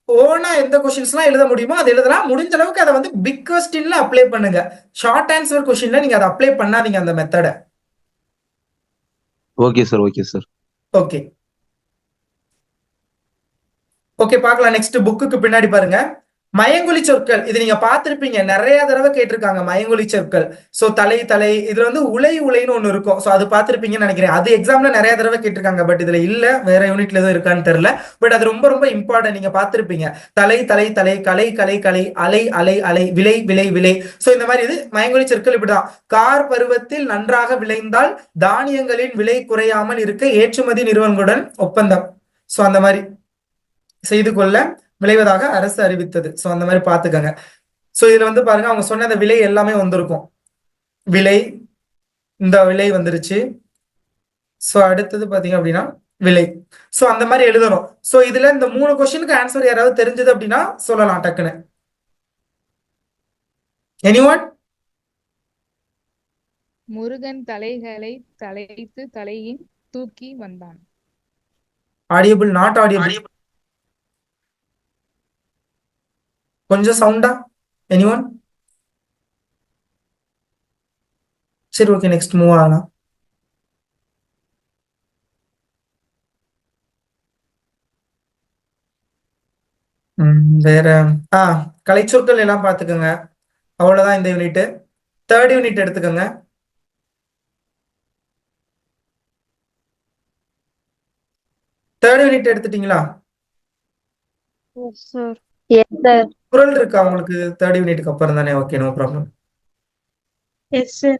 ஓனா எந்த கொஸ்டின்ஸ்லாம் எழுத முடியுமோ அது எழுதலாம். முடிஞ்ச அளவுக்கு அதை வந்து பிக் கொஸ்டின்ல அப்ளை பண்ணுங்க. ஷார்ட் ஆன்சர் கொஸ்டின்ல நீங்க அதை அப்ளை பண்ணாதீங்க அந்த மெத்தடை. Okay sir, okay sir. Okay okay பார்க்கலாம். நெக்ஸ்ட் புக்குக்கு பின்னாடி பாருங்க, மயங்கொலி சொற்கள். இது நீங்க பார்த்திருப்பீங்க, நிறைய தடவை கேட்டிருக்காங்க மயங்கொலி சொற்கள். சோ தலை தலை இதுல வந்து உலை உலைன்னு ஒண்ணு இருக்கும். சோ அது பார்த்திருப்பீங்கன்னு நினைக்கிறேன். அது எக்ஸாம்ல நிறைய தடவை கேட்டிருக்காங்க, பட் இதுல இல்ல, வேற யூனிட்ல எதுவும் இருக்கான்னு தெரியல. பட் அது ரொம்ப ரொம்ப இம்பார்ட்டன்ட். நீங்க பார்த்திருப்பீங்க, தலை தலை தலை, கலை கலை கலை, அலை அலை அலை, விலை விலை விலை. சோ இந்த மாதிரி இது மயங்கொலி சொற்கள் இப்படிதான். கார் பருவத்தில் நன்றாக விளைந்தால் தானியங்களின் விலை குறையாமல் இருக்க ஏற்றுமதி நிறுவனங்களுடன் ஒப்பந்தம். சோ அந்த மாதிரி செய்து கொள்ள விளைவதாக அரசு அறிவித்தது. சோ அந்த மாதிரி பாத்துக்கங்க. சோ இதுல வந்து பாருங்க, அவங்க சொன்ன அந்த விலை எல்லாமே வந்திருக்கும். விலை, இந்த விலை வந்துருச்சு. சோ அடுத்தது பாத்தீங்க அப்படின்னா விலை. சோ அந்த மாதிரி எழுதணும். சோ இதுல இந்த 3 கொஸ்டினுக்கு ஆன்சர் யாராவது தெரிஞ்சது அப்படின்னா சொல்லலாம் டக்குன்னு. எனிஒன்? முருகன் தலைகளை தலைத்து தலையின் தூக்கி வந்தான். Audible, not audible. கொஞ்சம் சவுண்டா? எனிஒன்? சரி ஓகே, நெக்ஸ்ட் மூவ் ஆகலாம். வேற கலைச்சொற்கள் எல்லாம் பாத்துக்கோங்க. அவ்வளவுதான் இந்த யூனிட். 3rd யூனிட் எடுத்துக்கோங்க. 3rd யூனிட் எடுத்துட்டீங்களா? Yes sir. குரல் இருக்கா உங்களுக்கு 3rd யூனிட்டுக்கு அப்புறம் தானே? Okay, no problem. Yes sir.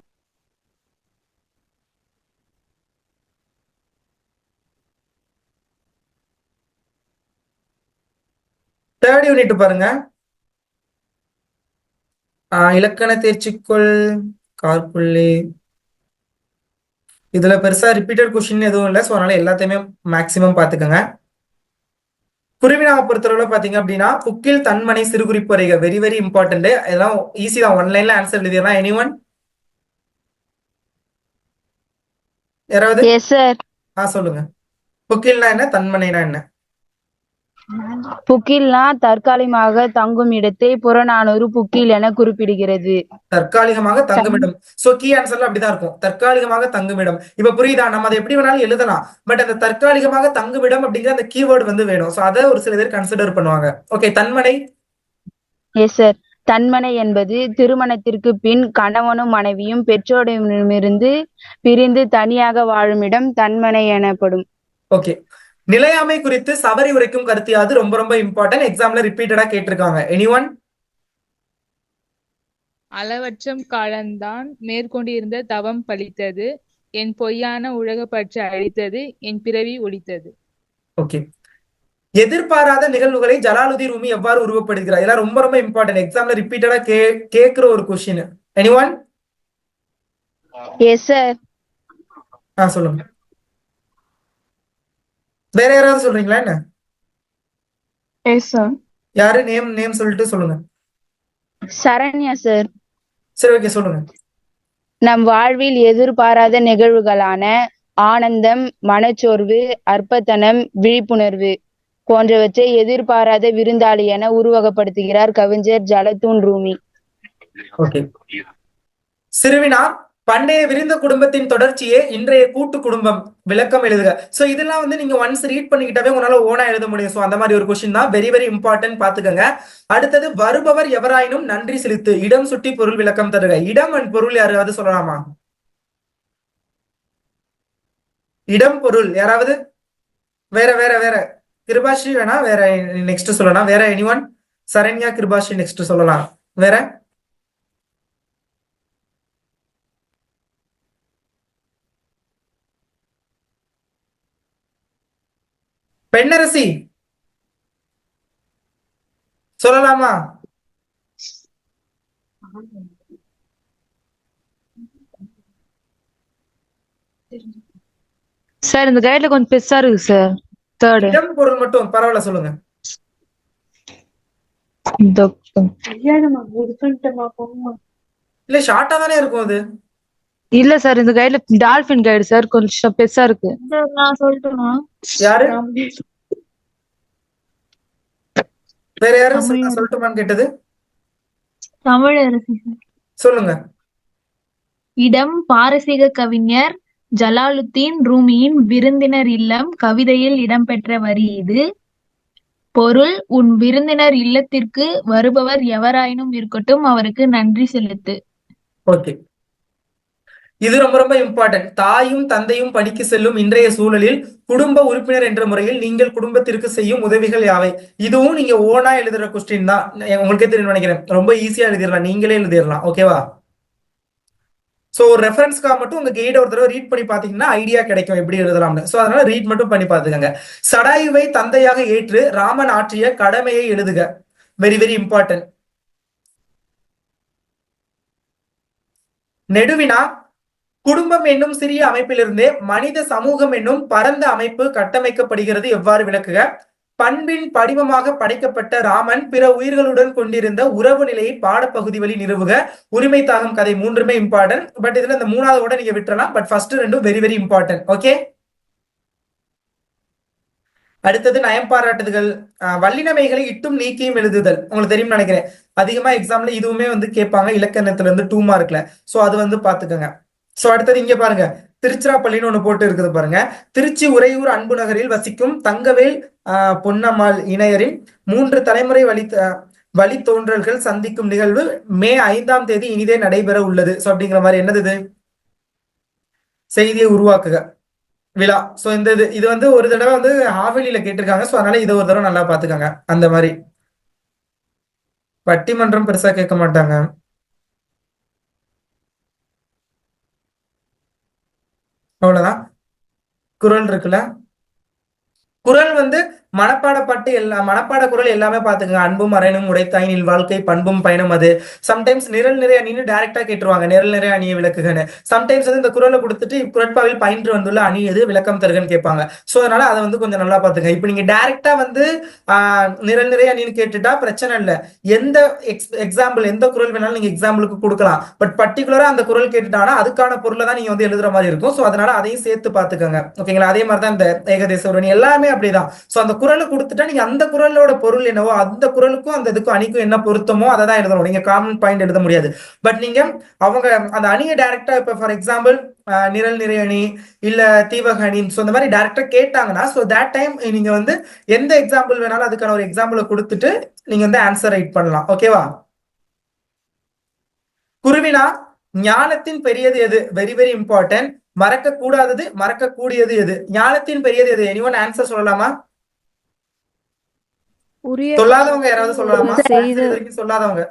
Third unit பாருங்க. இலக்கண தேர்ச்சிக்குள் கார்புள்ளி. இதுல பெருசா ரிப்பீட்டட் கொஸ்டின் எதுவும் இல்லை. ஸோ அதனால எல்லாத்தையுமே மேக்சிமம் பாத்துக்கோங்க. குருவினாவை பொறுத்தளவுல பாத்தீங்க அப்படின்னா புக்கில் தன்மனை சிறு குறிப்பு வரைக வெரி வெரி இம்பார்ட்டன்ட். இதெல்லாம் ஈஸி தான், 1 லைன்ல ஆன்சர் எழுதிடலாம். எனிஒன்? யாராவது? Yes sir. சொல்லுங்க. புக்கில்னா என்ன, தன்மனைனா என்ன? புக்கில்னா தற்காலிகமாக தங்கும் இடத்தை புறநானூறு புக்கில் என குறிப்பிடுகிறது. தற்காலிகமாக தங்குமிடம். சோ கீ ஆன்சர்ல அப்படிதான் இருக்கும், தற்காலிகமாக தங்குமிடம். இப்ப புரியுதா? நம்ம அதை எப்படி வேணாலும் எழுதலாம், பட் அந்த தற்காலிகமாக தங்குமிடம் அப்படிங்கிற அந்த கீவேர்டு வந்து வேணும். சோ அதை ஒரு சில பேர் கன்சிடர் பண்ணுவாங்க. ஓகே, தன்மனை. Yes sir. தன்மனை என்பது திருமணத்திற்கு பின் கணவனும் மனைவியும் பெற்றோரிடமிருந்து பிரிந்து தனியாக வாழும் இடம் தன்மனை எனப்படும். ஓகே, நிலையாமை குறித்து சவரி உரைக்கும் கருத்து யாது? ரொம்ப ரொம்ப இம்பார்ட்டன்ட், எக்ஸாம்ல ரிப்பீட்டடா கேட்டிருக்காங்க. எனிஒன்? அளவற்றம் காலந்தான் மேற்கொண்டிருந்த தவம் பலித்தது, என் பொய்யான உலகப்பற்று அழித்தது, என் பிறவி ஒழித்தது. ஓகே, எதிர்பாராத நிகழ்வுகளை ஜலாலுதீன் ரூமி எவ்வாறு உருவப்படுகிறார்? இதெல்லாம் ரொம்ப ரொம்ப இம்பார்ட்டன்ட், எக்ஸாம்ல ரிப்பீட்டடா கேக்குற ஒரு கொஸ்டின். எனிஒன்? Yes sir. சொல்லுங்க. வேற யாராவது சொல்றீங்களா என்ன? Yes sir. யாரு நேம் சொல்லிட்டு சொல்லுங்க. சரண்யா சார். சரி, ஓகே, சொல்லுங்க. நம் வாழ்வில் எதிர்பாராத நிகழ்வுகளான ஆனந்தம், மனச்சோர்வு, அற்பத்தனம், விழிப்புணர்வு போன்றவற்றை எதிர்பாராத விருந்தாளி என உருவகப்படுத்துகிறார் கவிஞர் ஜலதூன் ரூமி. ஓகே. சிறுவினா பண்டைய விருந்த குடும்பத்தின் தொடர்ச்சியே இன்றைய கூட்டு குடும்பம். விளக்கம் எழுதுக. சோ இதெல்லாம் வந்து நீங்க ஒன்ஸ் ரீட் பண்ணிக்கிட்டாவே உங்களால ஓனா எழுத முடியும். சோ அந்த மாதிரி ஒரு கொஸ்டின் தான். வெரி வெரி இம்பார்ட்டன்ட், பாத்துக்கங்க. அடுத்தது, வருபவர் எவராயினும் நன்றி செலுத்து. இடம் சுட்டி பொருள் விளக்கம் தருக. இடம் அண்ட் பொருள் யாராவது சொல்லலாமா? இடம் பொருள் யாராவது? வேற வேற வேற கிருபாஸ்ரீ வேணா, வேற நெக்ஸ்ட் சொல்லலாம். வேற எனிஒன்? சரண்யா, கிருபாஸ்ரீ நெக்ஸ்ட் சொல்லலாம். வேற பெண்ணரசி சொல்லலாமா? சார் இந்த கைட்ல கொஞ்சம் பெருசா இருக்கு சார். தேர்ட் இடம் பொருள் மட்டும் பரவாயில்ல, சொல்லுங்க. இல்ல ஷார்ட்டா தானே இருக்கும் அது. இல்ல சார், இந்த கைட்ல டால்பின் கைடு சார் கொஞ்சம் பெருசா இருக்கு. நான் சொல்லட்டுமா? யாரு? வேற யாரும் சொல்லட்டுமான்னு கேட்டது? தமிழரசி சார். சொல்லுங்க. இடம் பாரசீக கவிஞர் ஜலாலுத்தீன் ரூமியின் விருந்தினர் இல்லம் கவிதையில் இடம்பெற்ற வரி இது. பொருள், உன் விருந்தினர் இல்லத்திற்கு வருபவர் எவராயினும் இருக்கட்டும், அவருக்கு நன்றி செலுத்து. ஓகே, இது ரொம்ப ரொம்ப இம்பார்ட்டன்ட். தாயும் தந்தையும் பணிக்கு செல்லும் இன்றைய சூழலில் குடும்ப உறுப்பினர் என்ற முறையில் நீங்கள் குடும்பத்திற்கு செய்யும் உதவிகள் யாவை? இதுவும் நீங்க ஓனா எழுதுற கொஸ்டின் தான். உங்களுக்கே தெரியும் நினைக்கிறேன். ரொம்ப ஈஸியா எழுதிடலாம், நீங்களே எழுதிடலாம். ஓகேவா? சோ ஒரு ரெஃபரன்ஸ்க்காக மட்டும் உங்க கைட ஒரு தடவை ரீட் பண்ணி பாத்தீங்கன்னா ஐடியா கிடைக்கும் எப்படி எழுதலாம்னு. சோ அதனால ரீட் மட்டும் பண்ணி பாத்துக்கங்க. சடாயுவை தந்தையாக ஏற்று ராமன் ஆற்றிய கடமையை எழுதுக. Very very important. நெடுவினா குடும்பம் என்னும் சிறிய அமைப்பிலிருந்தே மனித சமூகம் என்னும் பரந்த அமைப்பு கட்டமைக்கப்படுகிறது எவ்வாறு விளக்குக. பண்பின் படிவமாக படைக்கப்பட்ட ராமன் பிற உயிர்களுடன் கொண்டிருந்த உறவு நிலையை பாடப்பகுதி வழி நிறுவுக. உரிமை தாகம் கதை மூன்றுமே இம்பார்ட்டன்ட். பட் இதுல இந்த மூணாவது கூட நீங்க விட்டுறலாம். பட் ஃபர்ஸ்ட் ரெண்டும் வெரி வெரி இம்பார்ட்டன்ட். ஓகே. அடுத்தது, நயம் பாராட்டுதல். வல்லினமைகளை இட்டும் நீக்கியும் எழுதுதல். உங்களுக்கு தெரியும் நினைக்கிறேன். அதிகமா எக்ஸாம்ல இதுவுமே வந்து கேட்பாங்க, இலக்கணத்துல இருந்து 2 மார்க்ல. சோ அது வந்து பாத்துக்கோங்க. சோ அடுத்தது இங்க பாருங்க, திருச்சிராப்பள்ளின்னு ஒண்ணு போட்டு இருக்குது பாருங்க. திருச்சி உறையூர் அன்பு நகரில் வசிக்கும் தங்கவேல் பொன்னம்மாள் இணையரின் 3 தலைமுறை வழித்தோன்றல்கள் சந்திக்கும் நிகழ்வு மே 5ஆம் தேதி இனிதே நடைபெற உள்ளது. சோ அப்படிங்கிற மாதிரி என்னது இது? செய்தியை உருவாக்குக விழா. சோ இந்த இது வந்து ஒரு தடவை வந்து ஹாவெலியில கேட்டிருக்காங்க. சோ அதனால இதை ஒரு தடவை நல்லா பாத்துக்காங்க. அந்த மாதிரி பட்டிமன்றம் பெருசா கேட்க மாட்டாங்க. அவ்வளவுதான். குறள் இருக்குல்ல, குறள் வந்து மனப்பாட குறள் எல்லாமே பாத்துக்கங்க. அன்பும் அறையனும் உடைத்தாயின் வாழ்க்கை பண்பும் பயணம் அது. சம்டைம்ஸ் நிரல் நிறைய அணின்னு டைரக்டா கேட்டுருவாங்க, நிரல் நிறைய அணியை விளக்குகன்னு. சம்டைம்ஸ் வந்து இந்த குறளை கொடுத்துட்டு குரட்பாவில் பயின்று வந்துள்ள அணி எது, விளக்கம் தருகன்னு கேட்பாங்க. சோ அதனால அதை வந்து கொஞ்சம் நல்லா பாத்துங்க. இப்ப நீங்க டைரக்டா வந்து நிரல் நிறைய அணின்னு கேட்டுட்டா பிரச்சனை இல்லை. எந்த எக்ஸாம்பிள் எந்த குறள் வேணாலும் நீங்க எக்ஸாம்பிளுக்கு கொடுக்கலாம். பட் பர்டிகுலரா அந்த குறள் கேட்டுட்டானா அதுக்கான பொருளை தான் நீங்க வந்து எழுதுற மாதிரி இருக்கும். சோ அதனால அதையும் சேர்த்து பாத்துக்கோங்க. ஓகேங்களா? அதே மாதிரி தான் இந்த ஏகதேச உரணி எல்லாமே அப்படிதான். சோ அந்த குறளை கொடுத்துட்டா நீங்க அந்த குறளோட பொருள் என்னவோ அந்த குறளுக்கும் அந்த இதுக்கும் அணிக்கும் என்ன பொருத்தமோ அதை தான் எழுதணும். நீங்க காமன் பாயிண்ட் எழுத முடியாது. பட் நீங்க அவங்க அந்த அணியை டைரக்டா இப்ப ஃபார் எக்ஸாம்பிள் நிரல் நிறை அணி இல்ல தீவக அணி, சோ இந்த மாதிரி டைரக்டா கேட்டாங்கன்னா சோ தட் டைம் நீங்க வந்து எந்த எக்ஸாம்பிள் வேணாலும் அதுக்கான ஒரு எக்ஸாம்பிளை கொடுத்துட்டு நீங்க வந்து ஆன்சர் ரைட் பண்ணலாம். ஓகேவா? குருவினா ஞானத்தின் பெரியது எது? Very very important. மறக்க கூடாதது மறக்க கூடியது எது? ஞானத்தின் பெரியது எது? எனிவன் ஆன்சர் சொல்லலாமா? சொல்லாதவங்க யாராவது சொல்லலாமா? சொல்லாதவங்க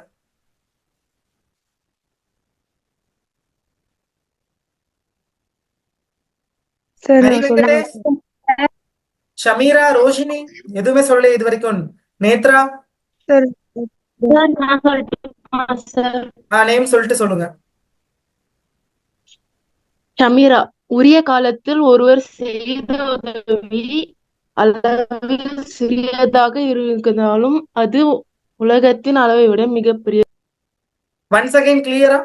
ஷமீரா, ரோஷினி எதுவுமே சொல்லல இது வரைக்கும். நேத்ரா நேம் சொல்லிட்டு சொல்லுங்க. ஷமீரா, உரிய காலத்தில் ஒருவர் செய்த உதவி அளவில் சிறியதாக இருந்தாலும் அது உலகத்தின் அளவை விட மிகப்பெரிய. ஒன்ஸ் அகைன் கிளியரா?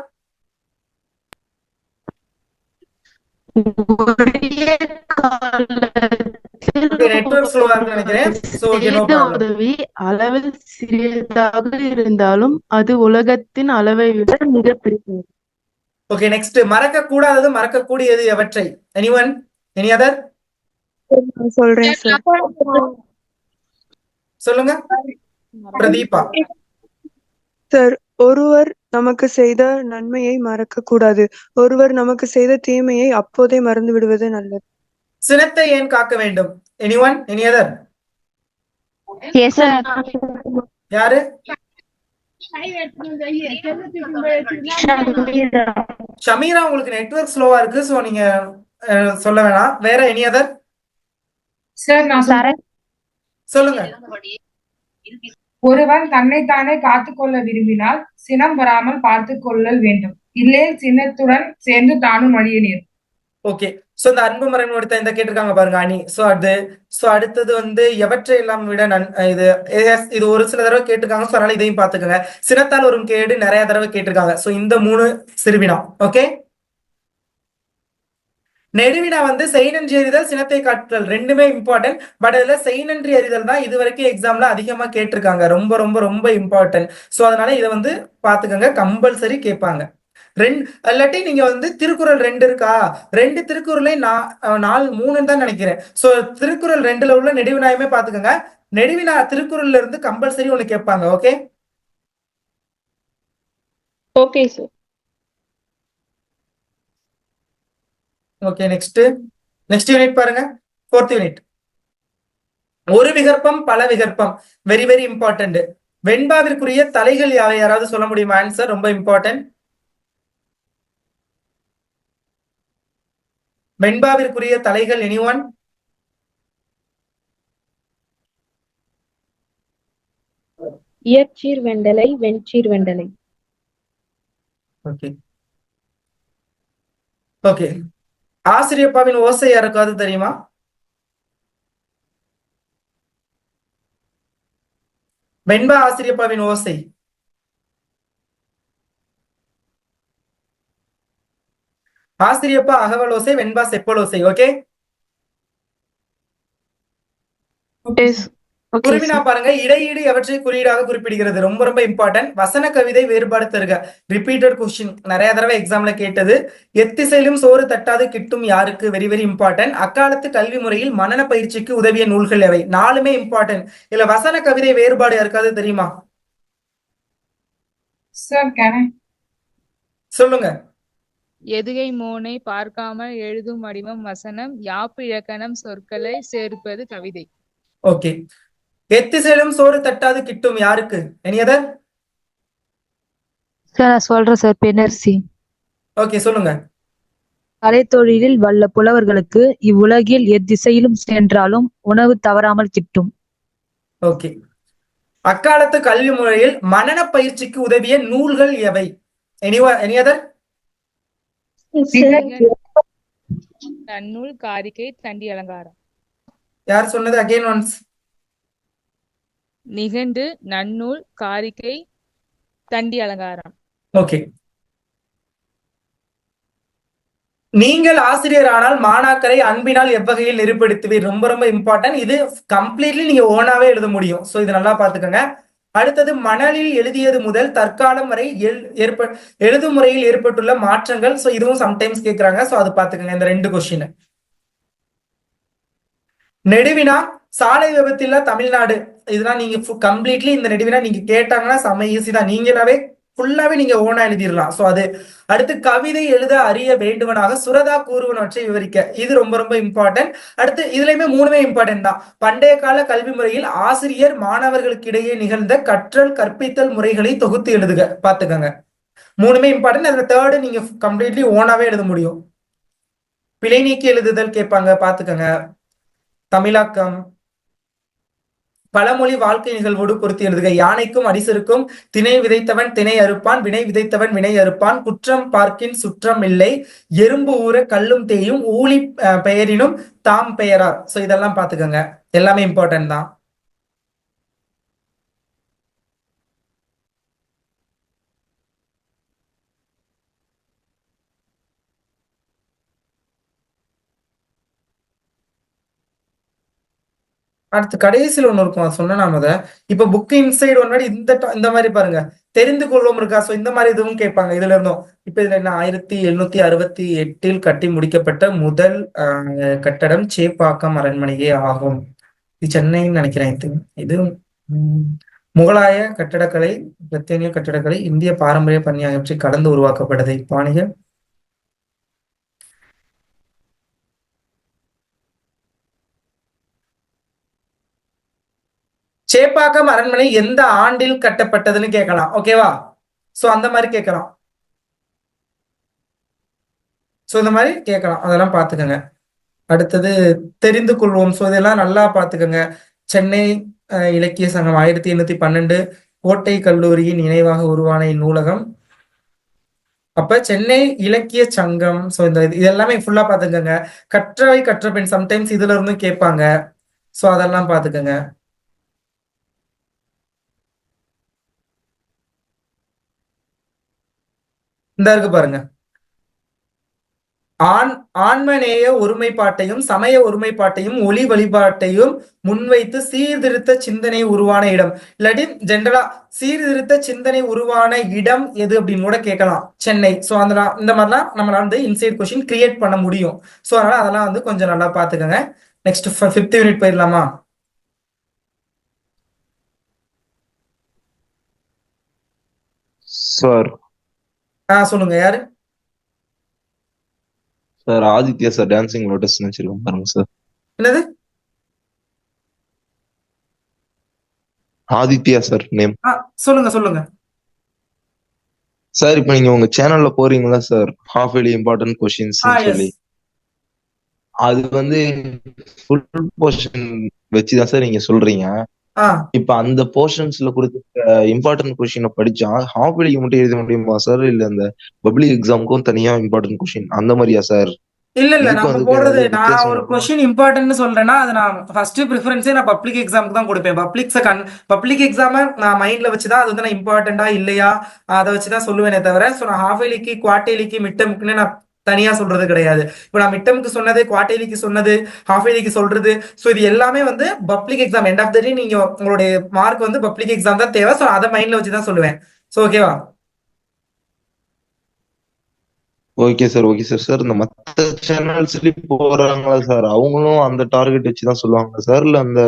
உரிய காலத்தில் நெட்வொர்க் ஸ்லோவா இருக்குன்னு நினைக்கிறேன். சோ ஓகே, நோ செய்த ப்ராப்ளம். உதவி அளவில் சிறியதாக இருந்தாலும் அது உலகத்தின் அளவை விட மிகப்பெரிய. ஓகே, நெக்ஸ்ட் மறக்க கூடாதது மறக்க கூடியது எவற்றை? எனிவன்? Any other? சொல்றேன் சார். சொல்லுங்க. பிரதீபா. சார், ஒருவர் நமக்கு செய்த நன்மையை மறக்க கூடாது. ஒருவர் நமக்கு செய்த தீமையை அப்போதே மறந்து விடுவது நல்லது. சினத்தை ஏன் காக்க வேண்டும்? Anyone? Any other? Yes sir. யாரு? ஷமீரா, உங்களுக்கு நெட்வொர்க் ஸ்லோவா இருக்கு, சோ நீங்க சொல்ல வேணாம். வேற எனி அதர்? சார் நான் சொல்லுங்க. ஒருவன் தன்னைத்தானே காத்துக்கொள்ள விரும்பினால் சினம் வராமல் பார்த்து கொள்ளல் வேண்டும். இல்லையே சினத்துடன் சேர்ந்து தானும் அழிய நேரும். ஓகே, சோ இந்த அன்பு மறைவு ஒருத்தன் இந்த கேட்டிருக்காங்க பாருங்க அணி. சோ அடுத்தது வந்து எவற்றை எல்லாம் விட இது ஒரு சில தடவை கேட்டிருக்காங்க. சோ அதனால இதையும் பாத்துக்கோங்க. சினத்தால் வரும் கேடு நிறைய தடவை கேட்டிருக்காங்க. சோ இந்த 3 சிறுவினா. ஓகே, நெடுவினா வந்து செய்நன்றி அறிதல், சினத்தை காட்டுதல் ரெண்டுமே இம்பார்ட்டன்ட். பட் அதுல செய்நன்றி அறிதல் தான் இது வரைக்கும் எக்ஸாம்ல அதிகமா கேட்டிருக்காங்க. ரொம்ப ரொம்ப ரொம்ப இம்பார்ட்டன்ட். சோ அதனால இதை வந்து பாத்துக்கோங்க, கம்பல்சரி கேட்பாங்க. இல்லாட்டி நீங்க வந்து திருக்குறள் 2 இருக்கா, 2 திருக்குறளை 3 தான் நினைக்கிறேன். சோ திருக்குறள் 2ல உள்ள நெடுவினாயுமே பாத்துக்கோங்க. நெடுவினா திருக்குறள்ல இருந்து கம்பல்சரி ஒண்ணு கேட்பாங்க. Okay okay sir. Okay, next unit பாருங்க. 4th unit. ஒரு விகற்பம் பல விகற்பம், வெரி வெரி இம்பார்ட்டன்ட். வெண்பாவிற்குரிய தலைகள் யாவை? யாராவது சொல்ல முடியுமா? ஆன்சர் ரொம்ப இம்பார்ட்டன்ட். வெண்பாவிற்குரிய தலைகள் எனிஒன்? இயற்சீர் வெண்டலை, வெண்சீர் வெண்டலை. ஓகே ஓகே, ஆசிரியப்பாவின் ஓசை யாருக்காவது தெரியுமா? வெண்பா ஆசிரியப்பாவின் ஓசை. ஆசிரியப்பா அகவல் ஓசை, வெண்பா செப்பல் ஓசை. ஓகே, குருவினா பாருங்க. இடையீடு எவற்றை குறியீடாக குறிப்பிடுகிறது? ரொம்ப ரொம்ப இம்பார்ட்டன்ட். வசன கவிதை வேறுபாடு தருக, ரிப்பீட்டட் கொஸ்டின், நிறைய தடவை எக்ஸாம்ல கேட்டது. எத்திசையிலும் சோறு தட்டாது கிட்டும் யாருக்கு? Very very important. அக்காலத்து கல்வி முறையில் மனன பயிற்சிக்கு உதவிய நூல்கள் எவை? 4மே இம்பார்ட்டன்ட். இல்ல வசன கவிதை வேறுபாடு யாருக்காவது தெரியுமா? சொல்லுங்க. எதுகை மோனை பார்க்காமல் எழுதும் வடிவம் வசனம், யாப்பு இலக்கணம் சொற்களை சேர்ப்பது கவிதை. ஓகே, எத்திசையிலும் சோறு தட்டாது கிட்டும் யாருக்கு? Any other? சார் நான் சொல்றேன் சார். பெனர்சி. ஓகே, சொல்லுங்க. கலைத்தொழிலில் வல்ல புலவர்களுக்கு இவ்வுலகில் எத்திசையிலும் சென்றாலும் உணவு தவறாமல் கிட்டும். ஓகே, அக்காலத்து கல்வி முறையில் மனன பயிற்சிக்கு உதவிய நூல்கள் எவை? Any other? நன்னூல், காரிகை, தண்டி அலங்காரம். யார் சொன்னது? Again once. நிகண்டு, நன்னூல், காரிகை, தண்டி அலங்காரம். ஓகே, நீங்கள் ஆசிரியர் ஆனால் மாணாக்கரை அன்பினால் எவ்வகையில் நெறிப்படுத்துவீர்? ரொம்ப ரொம்ப இம்பார்ட்டன்ட். இது கம்ப்ளீட்லி நீங்க ஓனாவே எழுத முடியும். சோ இது நல்லா பாத்துக்கோங்க. அடுத்தது மணலில் எழுதியது முதல் தற்காலம் வரை எழுதும் முறையில் ஏற்பட்டுள்ள மாற்றங்கள். சோ இதுவும் சம்டைம்ஸ் கேட்கறாங்க. சோ அது பாத்துக்கோங்க, இந்த 2 கொஸ்டின். நெடுவினா சாலை விபத்தில்லா தமிழ்நாடு. இதெல்லாம் நீங்க கம்ப்ளீட்லி இந்த நெடுவினா நீங்க கேட்டாங்கன்னா செம்ம ஈஸி தான். நீங்களாவே ஃபுல்லாவே நீங்க ஓனா எழுதிடலாம். சோ அது அடுத்து கவிதை எழுத அறிய வேண்டுவனாக சுரதா கூறுவனவற்றை விவரிக்க. இது ரொம்ப ரொம்ப இம்பார்ட்டன்ட். அடுத்து இதுலயுமே 3மே இம்பார்ட்டன்ட் தான். பண்டைய கால கல்வி முறையில் ஆசிரியர் மாணவர்களுக்கு இடையே நிகழ்ந்த கற்றல் கற்பித்தல் முறைகளை தொகுத்து எழுதுக. பாத்துக்கோங்க, 3மே இம்பார்ட்டன்ட். அதுல 3rd நீங்க கம்ப்ளீட்லி ஓனாவே எழுத முடியும். பிழை நீக்கி எழுதுதல் கேட்பாங்க, பாத்துக்கோங்க. தமிழாக்கம், பழமொழி வாழ்க்கை நிகழ்வோடு பொருத்தி எழுதுக. யானைக்கும் அடிசருக்கும் திணை விதைத்தவன் திணை அறுப்பான், வினை விதைத்தவன் வினை அறுப்பான், குற்றம் பார்க்கின் சுற்றம் இல்லை, எறும்பு ஊற கல்லும் தேயும், ஊழி பெயரினும் தாம் பெயரார். சோ இதெல்லாம் பாத்துக்கோங்க. எல்லாமே இம்பார்ட்டன்ட் தான். அடுத்து கடைசியில் ஒண்ணு இருக்கும், அது சொன்னா முத. இப்ப புக் இன்சைடு ஒன்னாடி இந்த மாதிரி பாருங்க, தெரிந்து கொள்வோம் இருக்கா. சோ இந்த மாதிரி இதுவும் கேட்பாங்க இதுல இருந்தும். இப்ப இதுல என்ன 1768 கட்டி முடிக்கப்பட்ட முதல் கட்டடம் சேப்பாக்கம் அரண்மனையே ஆகும். இது சென்னைன்னு நினைக்கிறேன். இது முகலாய கட்டடக்கலை, பிரித்தானிய கட்டடக்கலை, இந்திய பாரம்பரிய பணி ஆகியவற்றை கலந்து உருவாக்கப்பட்டது. இப்பாணிகள் சேப்பாக்கம் அரண்மனை எந்த ஆண்டில் கட்டப்பட்டதுன்னு கேட்கலாம். ஓகேவா? சோ அந்த மாதிரி கேட்கலாம். சோ இந்த மாதிரி கேட்கலாம், அதெல்லாம் பாத்துக்கோங்க. அடுத்தது தெரிந்து கொள்வோம். சோ இதெல்லாம் நல்லா பாத்துக்கோங்க. சென்னை இலக்கிய சங்கம் 1812 கோட்டை கல்லூரியின் நினைவாக உருவான இந்நூலகம். அப்ப சென்னை இலக்கிய சங்கம். சோ இது எல்லாமே ஃபுல்லா பாத்துக்கோங்க. கற்றவை கற்றபின் சம்டைம்ஸ் இதுல இருந்தும் கேட்பாங்க. சோ அதெல்லாம் பாத்துக்கோங்க. இந்த இருக்கு பாருங்க, ஆன்மநேய ஒருமைப்பாட்டையும் சமய ஒருமைப்பாட்டையும் ஒளி வழிபாட்டையும் முன்வைத்து சீர்திருத்த சிந்தனை உருவான இடம். இல்லாட்டி ஜென்ரலா சீர்திருத்த சிந்தனை உருவான இடம் எது அப்படின்னு கூட கேட்கலாம். சென்னை. சோ அந்த இந்த மாதிரிலாம் நம்மளால வந்து இன்சைட் கொஸ்டின் கிரியேட் பண்ண முடியும். சோ அதனால அதெல்லாம் வந்து கொஞ்சம் நல்லா பாத்துக்கோங்க. நெக்ஸ்ட் 5th யூனிட் போயிடலாமா? சார் சொல்லுங்க, யாரு? Sir Aditya sir, dancing lotus வச்சிருக்கோம் பாருங்க சார். என்னது? Aditya sir name. சொல்லுங்க சொல்லுங்க சார். இப்ப நீங்க உங்க சேனல்ல போறீங்களா sir, half yearly important questions சொல்லி, அது வந்து ஃபுல் போர்ஷன் வச்சுதான் சார் நீங்க சொல்றீங்க. இப்ப அந்த போர்ஷன்ஸ்ல கொடுத்த இம்பார்ட்டன்ட் கொஸ்டினை படிச்சா ஹாஃப் இயர்லிக்கு மட்டும் எழுத முடியுமா சார், இல்ல அந்த பப்ளிக் எக்ஸாமுக்கும் தனியா இம்பார்ட்டன்ட் கொஸ்டின் அந்த மாதிரியா சார்? இல்ல நம்ம போடுறது, நான் ஒரு கொஸ்டின் இம்பார்ட்டன்ட் சொல்றேன்னா அது நான் ஃபர்ஸ்ட் ப்ரிஃபரன்ஸே நான் பப்ளிக் எக்ஸாமுக்கு தான் கொடுப்பேன். பப்ளிக் எக்ஸாம நான் மைண்ட்ல வச்சுதான் அது வந்து நான் இம்பார்ட்டண்டா இல்லையா அதை வச்சுதான் சொல்லுவேனே தவிர, ஸோ நான் ஹாஃப் இயர்லிக்கு குவார்டர்லிக்கு மிட்டமுக்குன்னு நான் தனியா சொல்றது கிடையாது. இப்போ நான் மிட்டமுக்கு சொன்னது, குவார்டர்லிக்கு சொன்னது, ஹாஃப் இயர்லிக்கு சொல்றது, ஸோ இது எல்லாமே வந்து public exam. End of the day நீங்க உங்களுடைய மார்க் வந்து பப்ளிக் எக்ஸாம் தான் தேவை. ஸோ அதை மைண்ட்ல வச்சுதான் சொல்லுவேன். ஸோ ஓகேவா? Okay sir, okay sir. Sir இந்த மத்த சேனல்ஸ்லயும் போறாங்களா சார், அவங்களும் அந்த டார்கெட் வச்சுதான் சொல்லுவாங்க சார், இல்ல அந்த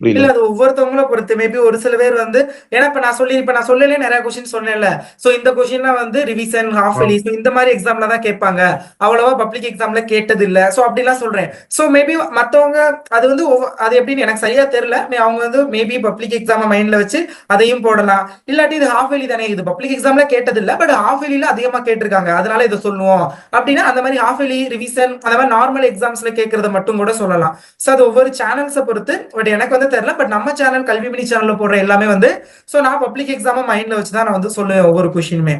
இல்ல அது ஒவ்வொருத்தவங்கள பொறுத்து. மேபி ஒரு சில பேர் வந்து, ஏன்னா இப்ப நான் சொல்லலே நிறைய கொஸ்டின் சொன்னேன்ல. சோ இந்த கொஸ்டின்லாம் வந்து ரிவிஷன், ஹாஃப் இயர்லி, இந்த மாதிரி எக்ஸாம்ல தான் கேட்பாங்க. அவ்வளவா பப்ளிக் எக்ஸாம்ல கேட்டது இல்ல. சோ அப்படிலாம் சொல்றேன். சோ மேபி மத்தவங்க அது வந்து அது எப்படின்னு எனக்கு சரியா தெரியல. அவங்க வந்து மேபி பப்ளிக் எக்ஸாம மைண்ட்ல வச்சு அதையும் போடலாம். இல்லாட்டி இது ஹாஃப் இயர்லி தானே, இது பப்ளிக் எக்ஸாம்ல கேட்டது இல்ல, பட் ஹாஃப் இயர்லில அதிகமா கேட்டிருக்காங்க, அதனால இதை சொல்லுவோம் அப்படின்னா அந்த மாதிரி ஹாஃப் இயர்லி, ரிவிஷன், அந்த மாதிரி நார்மல் எக்ஸாம்ஸ்ல கேட்கறத மட்டும் கூட சொல்லலாம். சோ அது ஒவ்வொரு சேனல்ஸை பொறுத்து. பட் எனக்கு வந்து தெரியல. பட் நம்ம சேனல் கல்விமணி சேனல்ல போடுற எல்லாமே வந்து சோ நான் பப்ளிக் எக்ஸாம மைண்ட்ல வச்சுதான் நான் வந்து சொல்லுவேன் ஒவ்வொரு கொஸ்டினுமே.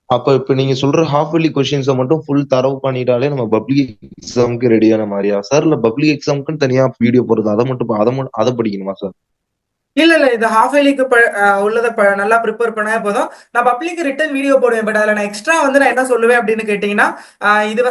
அப்ப இப்ப நீங்க சொல்ற ஹாஃப் இயர்லி கொஸ்டின்ஸை மட்டும் ஃபுல் தரவு பண்ணிட்டாலே நம்ம பப்ளிக் எக்ஸாமுக்கு ரெடியான மாதிரியா சார், இல்ல பப்ளிக் எக்ஸாமுக்குன்னு தனியா வீடியோ போடுறது அதை படிக்கணுமா சார்? இல்ல இது ஹாஃப் இயர்லிக்கு உள்ளதை நல்லா ப்ரிப்பேர் பண்ணா போதும். நான் பப்ளிக் ரிட்டன் வீடியோ போடுவேன். பட் அதுல நான் எக்ஸ்ட்ரா வந்து நான் என்ன சொல்லுவேன் அப்படின்னு கேட்டீங்கன்னா, இது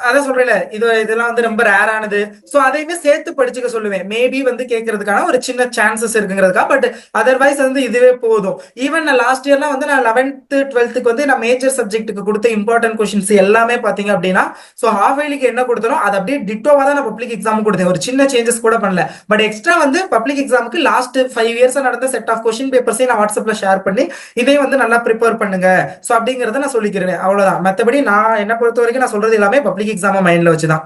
அதான் சொல்றேன்ல, இதெல்லாம் வந்து ரொம்ப ரேர் ஆனது. சோ அதையுமே சேர்த்து படிச்சுக்க சொல்லுவேன். மேபி வந்து கேட்கறதுக்கான ஒரு சின்ன சான்சஸ் இருக்குங்கிறதுக்கா. பட் அதர்வைஸ் வந்து இதுவே போதும். ஈவன் நான் லாஸ்ட் இயர்லாம் வந்து நான் 11th 12th வந்து நான் மேஜர் சப்ஜெக்ட்டுக்கு கொடுத்த இம்பார்ட்டன்ட் கொஸ்டின்ஸ் எல்லாமே பாத்தீங்க அப்படின்னா, சோ ஹாஃப் இயர்லிக்கு என்ன கொடுத்தனோ அதை அப்படியே டிட்டோவா தான் நான் பப்ளிக் எக்ஸாம் கொடுத்தேன். ஒரு சின்ன சேஞ்சஸ் கூட பண்ணல. பட் எக்ஸ்ட்ரா வந்து பப்ளிக் எக்ஸாமுக்கு லாஸ்ட் 5 இயர்ஸ் நடந்த செட் ஆஃப் கொஸ்டின் பேப்பர்ஸையும் நான் வாட்ஸ்அப்ல ஷேர் பண்ணி இதையும் வந்து நல்லா ப்ரிப்பேர் பண்ணுங்க. சோ அப்படிங்கறத நான் சொல்லிக்கிறேன். அவ்வளவுதான். மத்தபடி நான் என்ன பொறுத்த வரைக்கும் நான் சொல்றது எல்லாமே பப்ளிக் எக்ஸாம மைண்ட்ல வச்சுதான்.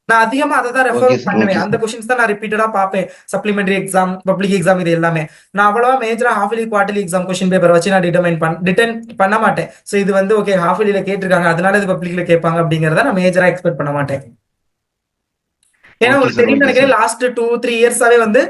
நான் அதிகமா அதை தான் ரெஃபர் பண்ணுவேன். அந்த கொஸ்டின்ஸ் தான் நான் ரிப்பீட்டடா பார்ப்பேன். சப்ளிமெண்டரி எக்ஸாம், பப்ளிக் எக்ஸாம், இது எல்லாமே நான் அவ்வளவா மேஜரா half yearly, quarterly exam question paper வச்சு நான் டிட்டர்ன் பண்ண மாட்டேன். சோ இது வந்து ஓகே ஹாஃப் இயர்லில கேட்டிருக்காங்க, அதனால இது பப்ளிக்ல கேட்பாங்க அப்படிங்கறத நான் மேஜரா எக்ஸ்பெக்ட் பண்ண மாட்டேன். ஏன்னா ஓகே உங்களுக்கு சார், தெரியும் ஓகே நினைக்கிறேன் சார். லாஸ்ட் 2-3 இயர்ஸாவே வந்து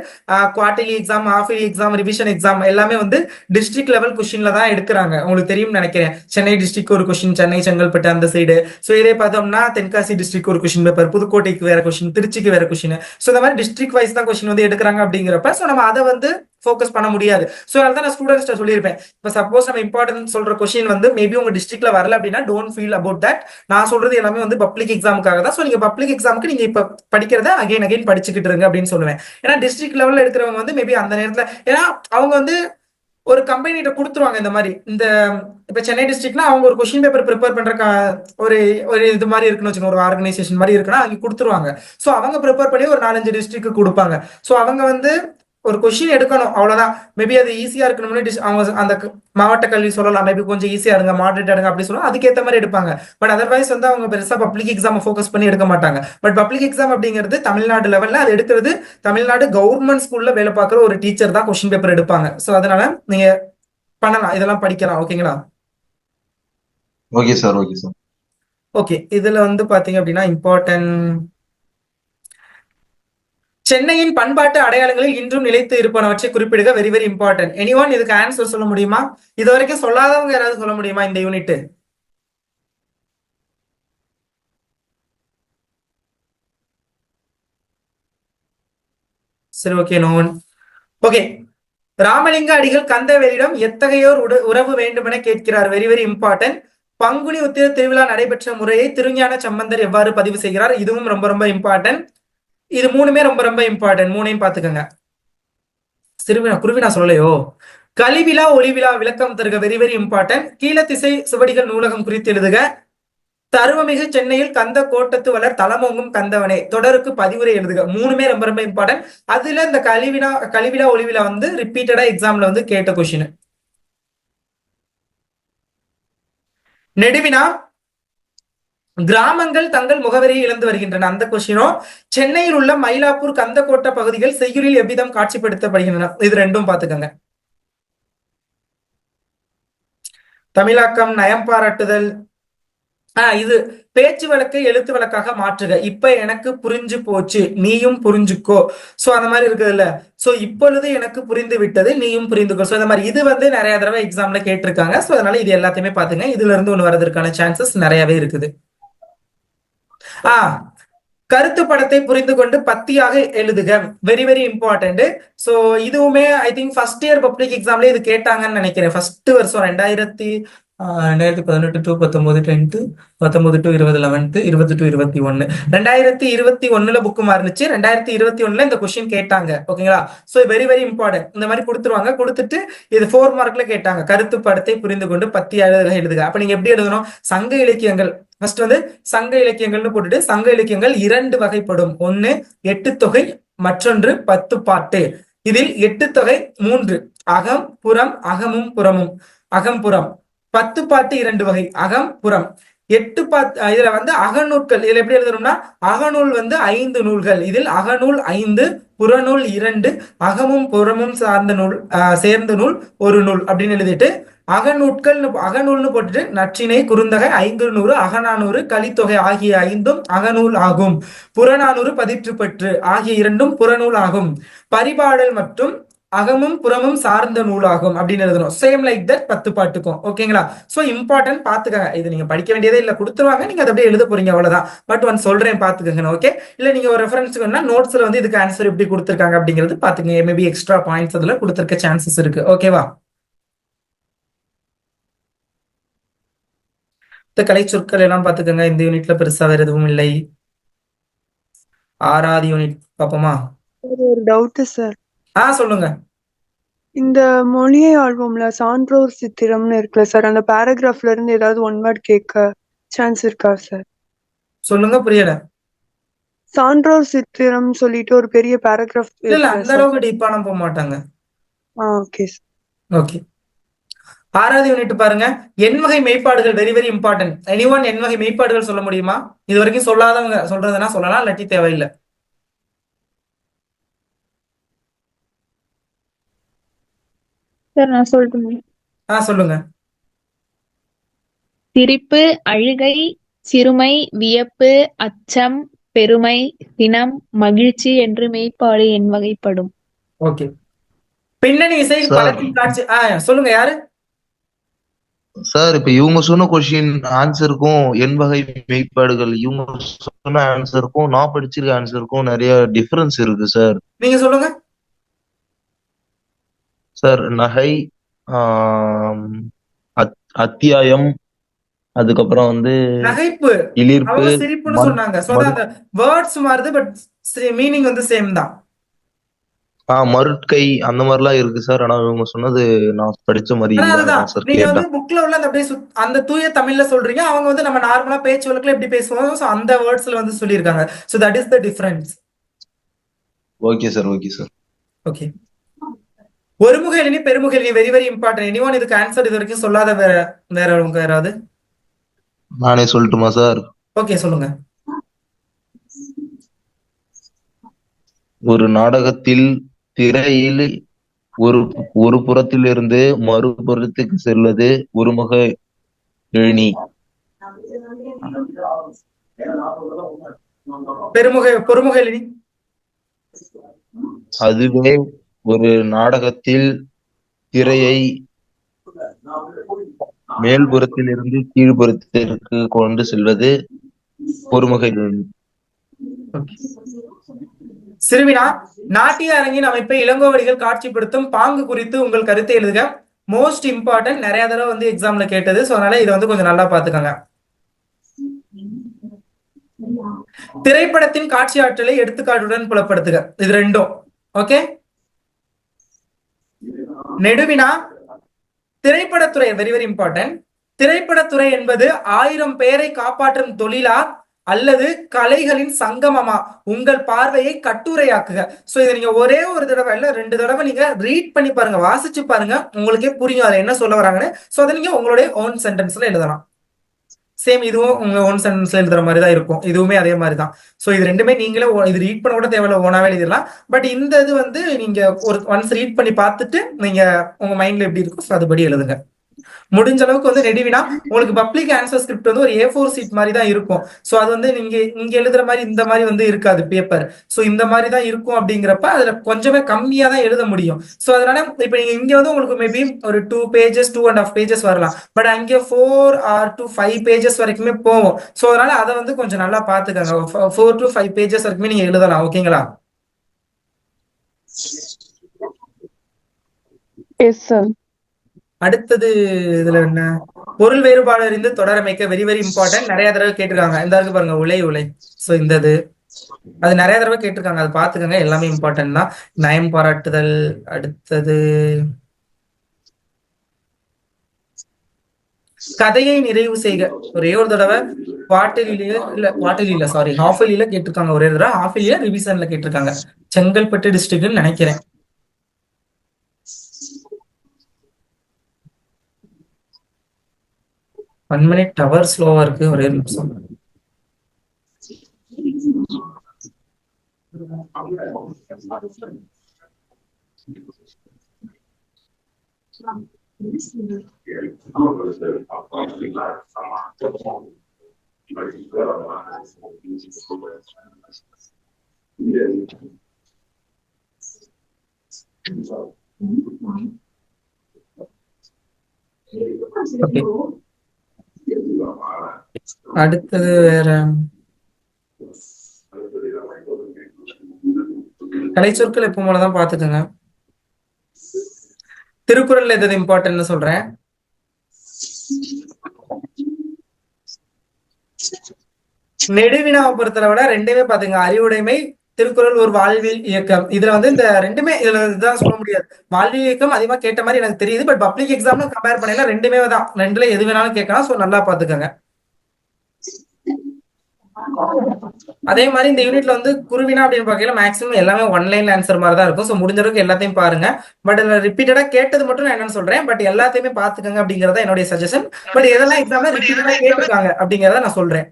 quarterly exam, half yearly exam, revision exam எல்லாமே வந்து டிஸ்ட்ரிக்ட் லெவல் கொஸ்டின்ல தான் எடுக்கிறாங்க. உங்களுக்கு தெரியும் நினைக்கிறேன், சென்னை டிஸ்ட்ரிக்ட் ஒரு கொஸ்டின், சென்னை செங்கல்பட்டு அந்த சைடு. ஸோ இதே பார்த்தோம்னா தென்காசி டிஸ்ட்ரிக்ட் ஒரு கொஸ்டின் பேப்பர், புதுக்கோட்டைக்கு வேற கொஸ்டின், திருச்சிக்கு வேற கொஸ்டின். ஸோ இந்த மாதிரி டிஸ்ட்ரிக்ட் வைஸ் தான் கொஸ்டின் வந்து எடுக்கிறாங்க அப்படிங்கிறப்ப ஸோ நம்ம அதை வந்து ஃபோக்கஸ் பண்ண முடியாது. ஸோ அதனால தான் நான் ஸ்டூடெண்ட்ஸ்ட்ட சொல்லியிருப்பேன், இப்போ சப்போஸ் நம்ம இம்பார்ட்டன்ட் சொல்ற கொஸ்டின் வந்து மேபி உங்க டிஸ்ட்ரிக்ட்ல வரல அப்படின்னா டோன்ட் ஃபீல் அபவுட் தட். நான் சொல்றது எல்லாமே வந்து பப்ளிக் எக்ஸாமுக்காக தான். ஸோ நீங்க பப்ளிக் எக்ஸாமுக்கு நீங்க இப்ப படிக்கிறத அகைன் அகைன் படிச்சுக்கிட்டு இருங்க அப்படின்னு சொல்லுவேன். ஏன்னா டிஸ்ட்ரிக்ட் லெவல்ல எடுக்கிறவங்க வந்து மேபி அந்த நேரத்துல, ஏன்னா அவங்க வந்து ஒரு கம்பெனிட்ட கொடுத்துருவாங்க இந்த மாதிரி. இந்த இப்ப சென்னை டிஸ்ட்ரிக்ட்னா அவங்க ஒரு கொஸ்டின் பேப்பர் ப்ரிப்பேர் பண்ற ஒரு ஒரு இது மாதிரி இருக்குன்னு வச்சுக்கோங்க, ஒரு ஆர்கனைசேஷன் மாதிரி இருக்குன்னா அங்க கொடுத்துருவாங்க. ஸோ அவங்க ப்ரிப்பேர் பண்ணி ஒரு 4-5 டிஸ்ட்ரிக்ட் கொடுப்பாங்க. ஸோ அவங்க வந்து ஒரு கொஸ்டின் எடுக்கணும், அவ்வளவுதான். மேபி அது ஈஸியா இருக்கணும்னு அவங்க அந்த மாவட்ட கல்வி சொல்லலாம், மேபி கொஞ்சம் ஈஸியா இருங்க, மாடரேட் எடுங்க அப்படி சொல்லலாம், அதுக்கேற்ற மாதிரி எடுப்பாங்க. பட் அதர்வைஸ் வந்து அவங்க பெருசா பப்ளிக் எக்ஸாம் ஃபோக்கஸ் பண்ணி எடுக்க மாட்டாங்க. பட் பப்ளிக் எக்ஸாம் அப்படிங்கிறது தமிழ்நாடு லெவல்ல அது எடுக்கிறது தமிழ்நாடு கவர்மெண்ட் ஸ்கூல்ல வேலை பார்க்குற ஒரு டீச்சர் தான் கொஸ்டின் பேப்பர் எடுப்பாங்க. ஸோ அதனால நீங்க பண்ணலாம், இதெல்லாம் படிக்கலாம். ஓகேங்களா? Okay sir, okay sir. Okay, இதுல வந்து பாத்தீங்க அப்படின்னா இம்பார்ட்டன்ட் சென்னையின் பண்பாட்டு அடையாளங்களில் இன்றும் நிலைத்து இருப்பனவற்றை குறிப்பிடுக. Very very important. எனிஒன் இதுக்கு ஆன்சர் சொல்ல முடியுமா? இது வரைக்கும் சொல்லாதவங்க யாராவது சொல்ல முடியுமா இந்த யூனிட்? சரி, okay, no one. Okay, Ramalinga Adigal கந்தவேலிடம் எத்தகையோர் உறவு வேண்டுமென கேட்கிறார். Very very important. Panguni Uthira திருவிழா நடைபெற்ற முறையை திருஞான சம்பந்தர் எவ்வாறு பதிவு செய்கிறார்? இதுவும் ரொம்ப ரொம்ப இம்பார்ட்டன்ட். இது மூணுமே ரொம்ப ரொம்ப இம்பார்ட்டன்ட். மூணையும் பாத்துக்கோங்க. குருவினா சொல்லலையோ. கலிவிழா ஒளிவிழா விளக்கம் தருக. Very very important. கீழத்திசை சுவடிகள் நூலகம் குறித்து எழுதுக. தருவமிகு சென்னையில் கந்த கோட்டத்து வளர் தலமோங்கும் கந்தவனே தொடருக்கு பதிவுரை எழுதுக. மூணுமே ரொம்ப ரொம்ப இம்பார்ட்டன்ட். அதுல இந்த கலிவிழா ஒளிவிழா வந்து ரிப்பீட்டடா எக்ஸாம்ல வந்து கேட்ட கொஸ்டின். நெடுவினா கிராமங்கள் தங்கள் முகவரியை இழந்து வருகின்றன. அந்த கொஸ்டினும் சென்னையில் உள்ள மயிலாப்பூர் கந்தக்கோட்டை பகுதிகள் செய்யுளில் எவ்விதம் காட்சிப்படுத்தப்படுகின்றன. இது ரெண்டும் பாத்துக்கோங்க. தமிழாக்கம், நயம் பாராட்டுதல், இது பேச்சு வழக்கை எழுத்து வழக்காக மாற்றுக. இப்ப எனக்கு புரிஞ்சு போச்சு, நீயும் புரிஞ்சுக்கோ. சோ அந்த மாதிரி இருக்குதுல்ல. சோ இப்பொழுது எனக்கு புரிந்து விட்டது, நீயும் புரிந்துக்கோ. சோ இந்த மாதிரி இது வந்து நிறைய தடவை எக்ஸாம்ல கேட்டிருக்காங்க. சோ அதனால இது எல்லாத்தையுமே பாத்துங்க. இதுல இருந்து ஒண்ணு வரதுக்கான சான்சஸ் நிறையவே இருக்குது. கருத்து படத்தை புரிந்து கொண்டு பத்தியாக எழுதுக. Very very important. சோ இதுவுமே I think first year public எக்ஸாம்ல இது கேட்டாங்கன்னு நினைக்கிறேன். ஃபர்ஸ்ட் வருஷம் 2018 to 19, 10th, 19 to 20, 11th, 20 to 21, 2021 book மாறிச்சு. 2021 இந்த கொஸ்டின் கேட்டாங்க. ஓகேங்களா? So very very important. இந்த மாதிரி கொடுத்துருவாங்க. கொடுத்துட்டு இது 4 மார்க்ல கேட்டாங்க. கருத்து படத்தை புரிந்து கொண்டு பத்தியாக எழுதுக. அப்ப நீங்க எப்படி எழுதணும்? சங்க இலக்கியங்கள் ஃபர்ஸ்ட் வந்து சங்க இலக்கியங்கள்னு போட்டுட்டு, சங்க இலக்கியங்கள் 2 வகைப்படும். ஒன்னு 8 தொகை, மற்றொன்று 10 பாட்டு. இதில் 8 தொகை 3, அகம் புறம், அகமும் புறமும், அகம்புறம். 10 பாட்டு 2 வகை, அகம் புறம். 8 பாட்டு இதுல வந்து அகநூல்கள். இதுல எப்படி எழுதணும்னா அகநூல் வந்து 5 நூல்கள். இதில் அகநூல் 5, புறநூல் 2, அகமும் புறமும் சார்ந்த நூல் சேர்ந்த நூல் 1 நூல் அப்படின்னு எழுதிட்டு அகநூல்னு போட்டுட்டு நற்றிணை, குறுந்தகை, 500, அகநானூறு, கலித்தொகை ஆகிய 5ம் அகநூல் ஆகும். புறநானூறு, பதிற்றுப்பற்று ஆகிய 2ம் புறநூல் ஆகும். பரிபாடல் மற்றும் அகமும் புறமும் சார்ந்த நூலாகும் அப்படின்னு எழுதணும். சேம் லைக் தட் 10 பாட்டுக்கும். ஓகேங்களா? சோ இம்பார்ட்டன்ட் பாத்துக்கங்க. இது நீங்க படிக்க வேண்டியதே இல்ல, கொடுத்துருவாங்க, நீங்க அதை அப்படியே எழுத போறீங்க, அவ்வளவுதான். பட் ஒன் சொல்றேன் பாத்துக்கங்க. ஓகே? இல்ல நீங்க ஒரு ரெஃபரன்ஸ்க்கு வேணா நோட்ஸ்ல வந்து இதுக்கு ஆன்சர் எப்படி கொடுத்துருக்காங்க அப்படிங்கிறது பாத்துக்கங்க. மேபி எக்ஸ்ட்ரா பாயிண்ட்ஸ் அதுல கொடுத்துருக்க சான்சஸ் இருக்கு. ஓகேவா? இந்த கலை சொற்கள் எல்லாம் பாத்துக்கோங்க. இந்த யூனிட்ல பெருசா வேற எதுவும் இல்லை. 6வது யூனிட் பாப்போமா? ஒரு டவுட் சார். சொல்லுங்க. இந்த மொழியை ஆல்பம்ல சான்றோர் சித்திரம்னு இருக்குல்ல சார், அந்த பேராகிராஃப்ல இருந்து ஏதாவது 1 வேர்ட் கேட்க சான்ஸ் இருக்கா சார்? சொல்லுங்க, புரியல. சான்றோர் சித்திரம் சொல்லிட்டு ஒரு பெரிய பேராகிராஃப் இல்ல அந்த அளவுக்கு டீப்பா நம்ம போக மாட்டாங்க. Okay sir. ஓகே, 6வது யூனிட் பாருங்க. எண்வகை மெய்ப்பாடுகள். Very very important. எனிஒன் எண்வகை மெய்ப்பாடுகள் சொல்ல முடியுமா? இது வரைக்கும் சொல்லாதவங்க சொல்றதுன்னா சொல்லலாம், இல்லாட்டி தேவையில்லை. சார் நான் சொல்லட்டுமா? சொல்லுங்க. சிரிப்பு, அழுகை, சிறுமை, வியப்பு, அச்சம், பெருமை, சினம், மகிழ்ச்சி என்று மெய்ப்பாடு என் வகைப்படும். ஓகே. பின்னணி இசை சார் படத்தின் காட்சி சொல்லுங்க யாரு? சார் இப்ப இவங்க சொன்ன கொஸ்டின் ஆன்சருக்கும் என் வகை மெய்ப்பாடுகள் இவங்க சொன்ன ஆன்சருக்கும் நான் படிச்சிருக்க ஆன்சருக்கும் நிறைய டிஃபரன்ஸ் இருக்கு சார். நீங்க சொல்லுங்க. சார் நகை, அத்தியாயம், அதுக்கப்புறம் வந்து நகைப்பு, இளிர்ப்பு, அவங்க சிரிப்புன்னு சொன்னாங்க. சோ அந்த வேர்ட்ஸ் மாறுது, பட் மீனிங் வந்து சேம் தான். மருட்கை அந்த மாதிரிலாம் இருக்கு சார். ஆனா இவங்க சொன்னது நான் படிச்ச மாதிரி ஆனா இல்ல, அதுதான் அதான் சார் நீங்க வந்து கேட்டேன். புக்ல உள்ள அந்த அப்படியே அந்த தூய தமிழ்ல சொல்றீங்க, அவங்க வந்து நம்ம நார்மலா பேச்சு வழக்குல எப்படி பேசுவோம், சோ அந்த வேர்ட்ஸ்ல வந்து சொல்லியிருக்காங்க. So that is the difference. Okay sir, okay sir. Okay. ஒருமுக Ezhini பெருமுக Ezhini very very important. Anyone இதுக்கு ஆன்சர் இது வரைக்கும் சொல்லாத வேற உங்க யாராவது? நானே சொல்லட்டுமா சார்? ஓகே சொல்லுங்க. ஒரு நாடகத்தில் திரையில் ஒரு புறத்திலிருந்து மறுபுறத்துக்கு செல்வது ஒருமுக எழினி. பொறுமுக எழினி. அதுவே ஒரு நாடகத்தில் திரையை மேல்புறத்திலிருந்து கீழ்புறத்திற்கு கொண்டு செல்வது பொறுமுக எழினி. சிறுவினா, நாட்டிய அரங்கின் அமைப்பை இளங்கோவடிகள் காட்சிப்படுத்தும் பாங்கு குறித்து உங்கள் கருத்தை எழுதுக. மோஸ்ட் இம்பார்ட்டன்ட், நிறைய தடவை வந்து எக்ஸாம்ல கேட்டது. சோ அதனால இதை வந்து கொஞ்சம் நல்லா பாத்துக்கோங்க. திரைப்படத்தின் காட்சி ஆற்றலை எடுத்துக்காட்டுடன் புலப்படுத்துக. இது ரெண்டும். ஓகே. நெடுவினா, திரைப்படத்துறை வெரி வெரி இம்பார்ட்டன்ட். திரைப்படத்துறை என்பது 1000 பேரை காப்பாற்றும் தொழிலா அல்லது கலைகளின் சங்கமமா? உங்கள் பார்வையை கட்டுரையாக்குக. சோ இதை நீங்க ஒரே ஒரு தடவை இல்ல 2 தடவை நீங்க ரீட் பண்ணி பாருங்க, வாசிச்சு பாருங்க, உங்களுக்கே புரியும் அதை என்ன சொல்ல வராங்கன்னு. சோ அதை நீங்க உங்களுடைய ஓன் சென்டென்ஸ்ல எழுதலாம். சேம் இதுவும் உங்க ஓன் சென்டென்ஸ்ல எழுதுற மாதிரி தான் இருக்கும். இதுவுமே அதே மாதிரி தான். சோ இது ரெண்டுமே நீங்களே இது ரீட் பண்ண கூட தேவையில்ல, ஓனாவே எழுதிடலாம். பட் இந்த இது வந்து நீங்க ஒரு ஒன்ஸ் ரீட் பண்ணி பார்த்துட்டு நீங்க உங்க மைண்ட்ல எப்படி இருக்கும் அதுபடி எழுதுங்க. முடிஞ்ச அளவுக்கு வந்து நெடுவினா உங்களுக்கு பப்ளிக் ஆன்சர் ஸ்கிரிப்ட் வந்து ஒரு A4 சீட் மாதிரி தான் இருக்கும். சோ அது வந்து நீங்க இங்க எழுதுற மாதிரி இந்த மாதிரி வந்து இருக்காது பேப்பர். சோ இந்த மாதிரி தான் இருக்கும். அப்படிங்கிறப்ப அதுல கொஞ்சமே கம்மியா தான் எழுத முடியும். சோ அதனால இப்ப நீங்க இங்க வந்து உங்களுக்கு மேபி ஒரு 2 pages 2.5 pages வரலாம். பட் அங்கே 4 or to 5 pages வரைக்குமே போகும். சோ அதனால அதை வந்து கொஞ்சம் நல்லா பாத்துக்கங்க. 4 to 5 pages வரைக்குமே நீங்க எழுதலாம். ஓகேங்களா? Yes sir. அடுத்தது இதுல என்ன? பொருள் வேறுபாடு அறிந்து தொடரமைக்க வெரி வெரி இம்பார்ட்டன்ட். நிறைய தடவை கேட்டிருக்காங்க. இந்த இருக்கு பாருங்க, உலை உலை. சோ இந்த அது நிறைய தடவை கேட்டிருக்காங்க, அது பாத்துக்கோங்க. எல்லாமே இம்பார்ட்டன்ட் தான். நயம் பாராட்டுதல். அடுத்தது கதையை நிறைவு செய்க. ஒரே ஒரு தடவை குவார்டர்லியில சாரி ஹாஃபலியில கேட்டிருக்காங்க. ஒரே தடவை ஹாஃபலியில ரிவிஷன்ல கேட்டிருக்காங்க. செங்கல்பட்டு டிஸ்ட்ரிக்ட்னு நினைக்கிறேன். 1 minute டவர் ஸ்லோவா இருக்கு. ஒரே நிமிஷம். Okay. அடுத்தது வேற கலைச்சொற்கள் எப்போ போலதான் பாத்துக்கோங்க. திருக்குறள் எது இம்பார்ட்டன்ட்னு சொல்றேன். நெடுவினாவை பொறுத்தளவுல ரெண்டுமே பாத்துங்க. அறிவுடைமை, திருக்குறள் ஒரு வாழ்வியல் இயக்கம். இதுல வந்து இந்த ரெண்டுமே இதுதான் சொல்ல முடியாது. வாழ்வியல் இயக்கம் அதிகமா கேட்ட மாதிரி எனக்கு தெரியுது. பட் பப்ளிக் எக்ஸாம்ல கம்பேர் பண்ணல ரெண்டுமே தான். ரெண்டுல எது வேணாலும் கேட்கலாம். சோ நல்லா பாத்துக்கோங்க. அதே மாதிரி இந்த யூனிட்ல வந்து குருவினா அப்படின்னு பாக்கல மேக்ஸிமம் எல்லாமே 1 லைன் ஆன்சர் மாதிரி தான் இருக்கும். சோ முடிஞ்ச அளவுக்கு எல்லாத்தையும் பாருங்க. பட் இதுல ரிப்பீட்டடா கேட்டது மட்டும் நான் என்னன்னு சொல்றேன். பட் எல்லாத்தையுமே பாத்துக்கோங்க அப்படிங்கறத என்னுடைய சஜஷன். பட் எதெல்லாம் எக்ஸாம்ல ரிப்பீட்டடா கேட்டிருக்காங்க அப்படிங்கறத நான் சொல்றேன்.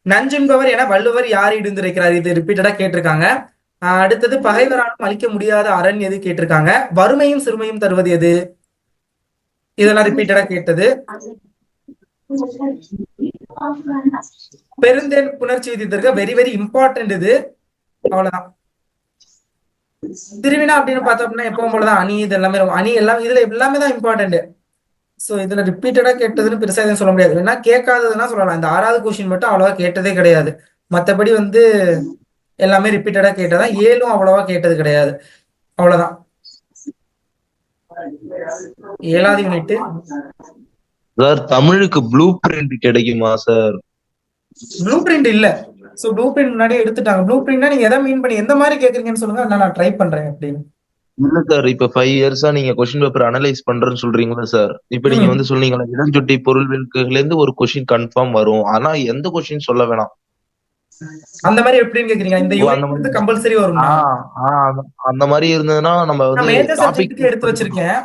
நஞ்சும்பவர் என வள்ளுவர் யார் இடிந்திருக்கிறார், இது ரிப்பீட்டடா கேட்டிருக்காங்க. அடுத்தது பகைவராலும் அழிக்க முடியாத அரண் எது கேட்டிருக்காங்க. வறுமையும் சிறுமையும் தருவது எது, இதெல்லாம் ரிப்பீட்டடா கேட்டது. பெருந்தேன் புணர்ச்சி விதித்திருக்க வெரி வெரி இம்பார்ட்டன்ட் இது. அவ்வளவுதான். திருவினா அப்படின்னு பார்த்தோம்னா எப்பவும் போலதான் அணி இது எல்லாமே அணி எல்லாம் இதுல எல்லாமே தான் இம்பார்ட்டன்ட். சோ இதுல ரிப்பீட்டடா கேட்டதுன்னு பெருசா எதுவும் சொல்ல முடியாது. வேணா கேட்காததுன்னா சொல்லலாம். இந்த 6வது கொஸ்டின் மட்டும் அவ்வளவா கேட்டதே கிடையாது. மத்தபடி வந்து எல்லாமே ரிப்பீட்டடா கேட்டதான். 7ம் அவ்வளவா கேட்டது கிடையாது. அவ்வளவுதான். 7வது யூனிட். சார் தமிழுக்கு ப்ளூ பிரிண்ட் கிடைக்குமா சார்? ப்ளூ பிரிண்ட் இல்ல. சோ ப்ளூ பிரிண்ட் முன்னாடியே எடுத்துட்டாங்க. ப்ளூ பிரிண்ட்னா நீங்க எதை மீன் பண்ணி எந்த மாதிரி கேக்குறீங்கன்னு சொல்லுங்க, நான் ட்ரை பண்றேன் அப்படின்னு. இல்ல சார், இப்ப 5 இயர்ஸா நீங்க கொஸ்டின் பேப்பர் அனலைஸ் பண்றேன்னு சொல்றீங்களா சார்? இப்ப நீங்க வந்து சொன்னீங்களா இடஞ்சுட்டி பொருள் விளக்குல இருந்து ஒரு கொஸ்டின் கன்ஃபார்ம் வரும், ஆனா எந்த கொஸ்டின் சொல்ல வேணாம். அந்த மாதிரி எப்படின்னு கேக்குறீங்க? இந்த யூனிட் வந்து கம்பல்சரி வருமா? அந்த மாதிரி இருந்ததுன்னா நம்ம நான் வந்து மேஜர் டாபிக் சப்ஜெக்ட்டுக்கு எடுத்து வச்சிருக்கேன்.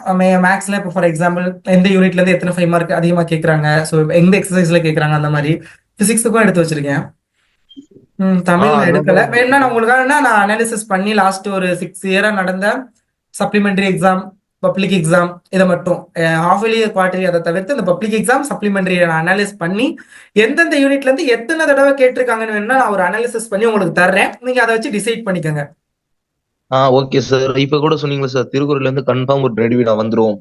மேக்ஸ்ல இப்போ ஃபார் எக்ஸாம்பிள் எந்த யூனிட்ல இருந்து எத்தனை 5 மார்க் அதிகமா கேக்குறாங்க, சோ எந்த எக்ஸசைஸ்ல கேக்குறாங்க, அந்த மாதிரி பிசிக்ஸுக்கும் எடுத்து வச்சிருக்கேன். தமிழ் நான் எடுக்கல. வேணா நான் உங்களுக்காக நான் அனாலிசிஸ் பண்ணி லாஸ்ட் ஒரு 6 இயரா நடந்த சப்ளிமெண்டரி எக்ஸாம், பப்ளிக் எக்ஸாம், இதை மட்டும் ஹாஃப் இயர்லி குவார்டர்லி அதை தவிர்த்து இந்த பப்ளிக் எக்ஸாம் சப்ளிமெண்டரி நான் அனலைஸ் பண்ணி எந்தெந்த யூனிட்ல இருந்து எத்தனை தடவை கேட்டிருக்காங்கன்னு வேணா நான் ஒரு அனாலிசிஸ் பண்ணி உங்களுக்கு தர்றேன். நீங்க அதை வச்சு டிசைட் பண்ணிக்கோங்க. Okay sir. இப்ப கூட சொன்னீங்களா சார் திருக்குறள்ல இருந்து கன்ஃபார்ம் ஒரு நெடுவினா வந்துரும்.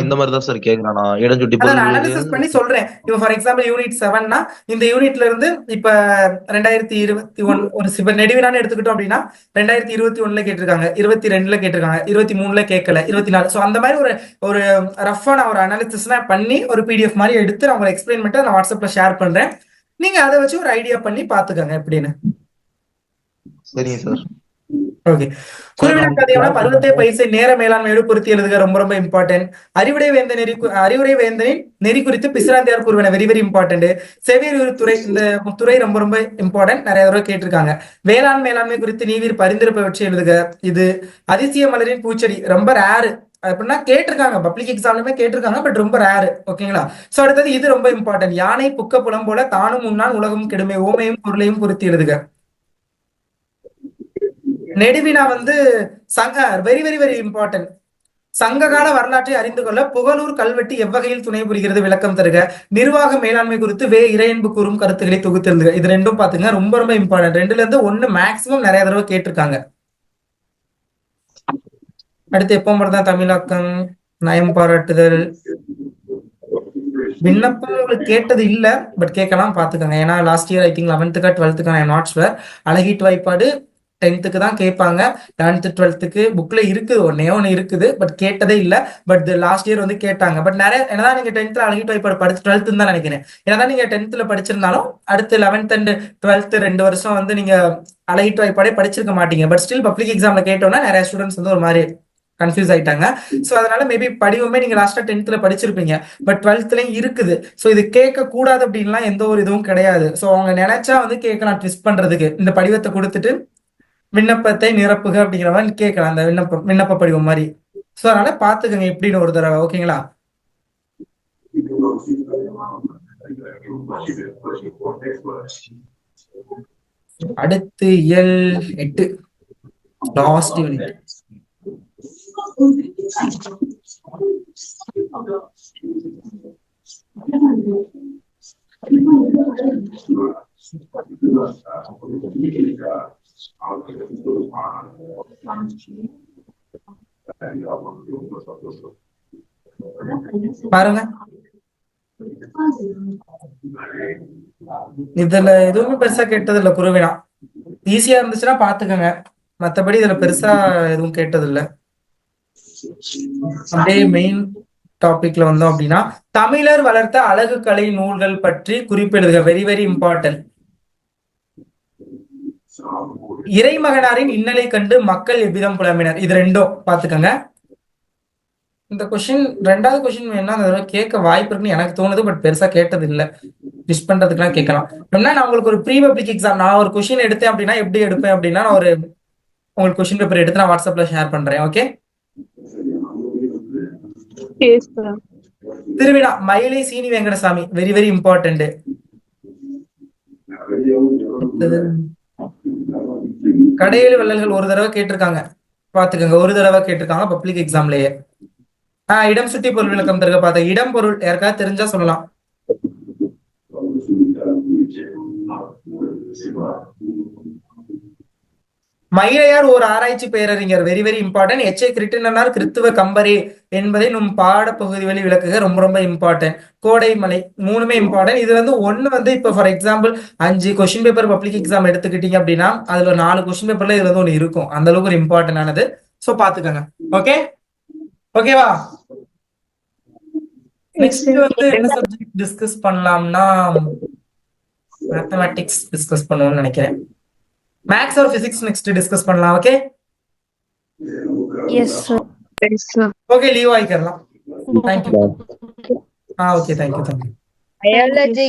இந்த மாதிரி தான் சார் கேக்குறேன் நான். இடஞ்சுட்டி அதை நான் அனாலிசிஸ் பண்ணி சொல்றேன். இப்போ ஃபார் எக்ஸாம்பிள் யூனிட் 7னா இந்த யூனிட்ல இருந்து இப்ப 2021 ஒரு சில நெடுவினான்னு எடுத்துக்கிட்டோம் அப்படின்னா 2021ல கேட்டிருக்காங்க, 22ல கேட்டிருக்காங்க, 23ல கேட்கல, 24. ஸோ அந்த மாதிரி ஒரு ரஃபா நான் ஒரு அனாலிசிஸ்லாம் பண்ணி ஒரு பிடிஎஃப் மாதிரி எடுத்து நான் உங்களுக்கு எக்ஸ்பிளைன் பண்ணிட்டு நான் வாட்ஸ்அப்ல ஷேர் பண்றேன். நீங்க அதை வச்சு ஒரு ஐடியா பண்ணி பாத்துக்கோங்க எப்படின்னு. சரிங்க சார். ஓகே. குருவினா பாத்தீங்கன்னா பருவத்தை பயிற்சி நேர மேலாண்மையோடு பொருத்தி எழுதுக ரொம்ப ரொம்ப இம்பார்ட்டன்ட். அறிவுரை வேந்தனின் நெறி குறித்து Pisirandhaiyar கூறுவன very very important. Xavier துறை, இந்த துறை ரொம்ப ரொம்ப இம்பார்ட்டன்ட், நிறைய தடவை கேட்டிருக்காங்க. மேலாண்மை குறித்து நீவிர் பரிந்துரைப்பை வச்சு எழுதுக. இது அதிசய மலரின் பூச்செடி ரொம்ப ரேரு அப்படின்னா கேட்டிருக்காங்க, பப்ளிக் எக்ஸாம்லுமே கேட்டிருக்காங்க, பட் ரொம்ப ரேரு. ஓகேங்களா? சோ அடுத்தது இது ரொம்ப இம்பார்ட்டன்ட். யானை புக்க புலம் போல தானும் முன்னான் உலகம் கெடுமை, ஓமையும் பொருளையும் பொருத்தி எழுதுக. நெடுவினா வந்து வெரி வெரி வெரி இம்பார்ட்டன்ட். சங்ககால வரலாற்றை அறிந்து கொள்ள புகழூர் கல்வெட்டு எவ்வகையில் துணை புரிகிறது விளக்கம் தருக. நிர்வாக மேலாண்மை குறித்து இறையன்பு கூறும் கருத்துக்களை தொகுத்திருந்துக. இது ரெண்டும் பாத்துங்க, ரொம்ப ரொம்ப இம்பார்ட்டன்ட். 2ல இருந்து 1 மேக்சிமம் நிறைய தடவை கேட்டிருக்காங்க. அடுத்து எப்போ மட்டும்தான் தமிழாக்கம், நயம் பாராட்டுதல், விண்ணப்பம் உங்களுக்கு கேட்டது இல்ல, பட் கேட்கலாம், பாத்துக்கோங்க. ஏன்னா last year I think 11th 12th I not sure. அழகீட்டு வாய்ப்பாடு 10th தான் கேட்பாங்க. 11th 12th புக்ல இருக்குது, ஒன்னு இருக்குது, பட் கேட்டதே இல்ல. பட் லாஸ்ட் இயர் வந்து கேட்டாங்க. பட் நிறைய என்னதான் நீங்க 10th அழகீட்டு வாய்ப்பாடு படிச்சு 12th தான் நினைக்கிறேன். என்னதான் நீங்க 10th படிச்சிருந்தாலும் அடுத்து 11th and 12th 2 வருஷம் வந்து நீங்க அழகீட்டு வாய்ப்பாடே படிச்சிருக்க மாட்டீங்க. பட் ஸ்டில் பப்ளிக் எக்ஸாம்ல கேட்டோம்னா நிறைய ஸ்டூடெண்ட்ஸ் வந்து ஒரு மாதிரி கன்ஃபியூஸ் ஆயிட்டாங்க. சோ அதனால மேபி படிவுமே நீங்க லாஸ்டா 10th படிச்சிருப்பீங்க, பட் 12thலயும் இருக்குது. சோ இது கேட்க கூடாது அப்படின்லாம் எந்த ஒரு இதுவும் கிடையாது. சோ அவங்க நினைச்சா வந்து கேட்கலாம், ட்விஸ்ட் பண்றதுக்கு இந்த படிவத்தை கொடுத்துட்டு விண்ணப்பத்தை நிரப்புக அப்படிங்கிற மாதிரி கேட்கலாம், அந்த விண்ணப்ப படிவம் மாதிரி. சோ அதனால பாத்துக்கோங்க எப்படின்னு ஒரு தடவை. ஓகேங்களா? அடுத்து இயல் 8 லாஸ்ட் யூனிட். பாருங்க, இதுல எதுவுமே பெருசா கேட்டது இல்ல. குருவினா ஈஸியா இருந்துச்சுன்னா பாத்துக்கோங்க, மத்தபடி இதுல பெருசா எதுவும் கேட்டது இல்ல. அப்படியே மெயின் டாபிக்ல வந்தோம் அப்படின்னா தமிழர் வளர்த்த அழகு கலை நூல்கள் பற்றி குறிப்பிடுக. Very very important. இறைமகனாரின் இன்னலை கண்டு மக்கள் எவ்விதம் புலம்பினர். இது ரெண்டும் பாத்துக்கோங்க. இந்த கொஸ்டின் 2வது கொஸ்டின் வேணா கேட்க வாய்ப்பு இருக்குன்னு எனக்கு தோணுது, பட் பெருசா கேட்டது இல்ல. விஷ் பண்றதுக்குலாம் கேட்கலாம். நான் உங்களுக்கு ஒரு ப்ரீ பப்ளிக் எக்ஸாம் நான் ஒரு கொஸ்டின் எடுத்தேன் அப்படின்னா எப்படி எடுப்பேன் அப்படின்னா, நான் ஒரு உங்களுக்கு கொஸ்டின் பேப்பர் எடுத்து நான் வாட்ஸ்அப்ல ஷேர் பண்றேன். ஓகே? திருவிழா மயிலை சீனி வெங்கடசாமி வெரி வெரி இம்பார்ட்டன்ட். கடையேழு வள்ளல்கள் ஒரு தடவை கேட்டிருக்காங்க, பாத்துக்கோங்க. ஒரு தடவை கேட்டிருக்காங்க பப்ளிக் எக்ஸாம்லயே. இடம் சுட்டி பொருள் விளக்கம் தருக. பார்த்த இடம் பொருள் யாருக்காவது தெரிஞ்சா சொல்லலாம். மயிலையார் ஒரு ஆராய்ச்சி பேரறிஞர். Very very important. எச்சை கிருட்டிணனார் கிறித்துவ கம்பரே என்பதை நம் பாடப்பகுதி வழி விளக்குக. ரொம்ப ரொம்ப இம்பார்ட்டன்ட். கோடைமலை. மூணுமே இம்பார்ட்டன்ட். இது வந்து ஒண்ணு வந்து இப்ப for example 5 question paper public exam எடுத்துக்கிட்டீங்க அப்படின்னா அதுல 4 கொஸ்டின் பேப்பர்ல இது வந்து ஒண்ணு இருக்கும். அந்த அளவுக்கு ஒரு இம்பார்ட்டன்ட் ஆனது. சோ பாத்துக்கோங்க. ஓகே ஓகேவா? நெக்ஸ்ட் வந்து என்ன சப்ஜெக்ட் டிஸ்கஸ் பண்ணலாம்னா மேத்தமேட்டிக்ஸ் டிஸ்கஸ் பண்ணுவோம்னு நினைக்கிறேன். Maths or physics next discuss பண்ணலாம். Okay yes sir. Okay leave ஆயிக்கலாம். Thank you. Okay thank you. Biology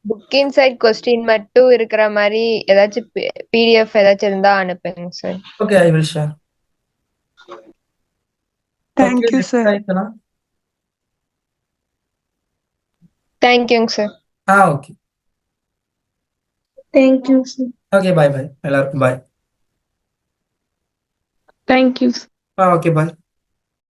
book inside question மட்டும் இருக்கிற மாதிரி ஏதாச்சும் பிடிஎஃப் ஏதாச்சும் இருந்தா அனுப்புங்க sir. Okay I will share. Thank you sir. தேங்க்யூங்க sir. Okay thank you sir. Okay bye bye எல்லாருக்கும். பாய். தேங்க்யூ. ஓகே பாய்.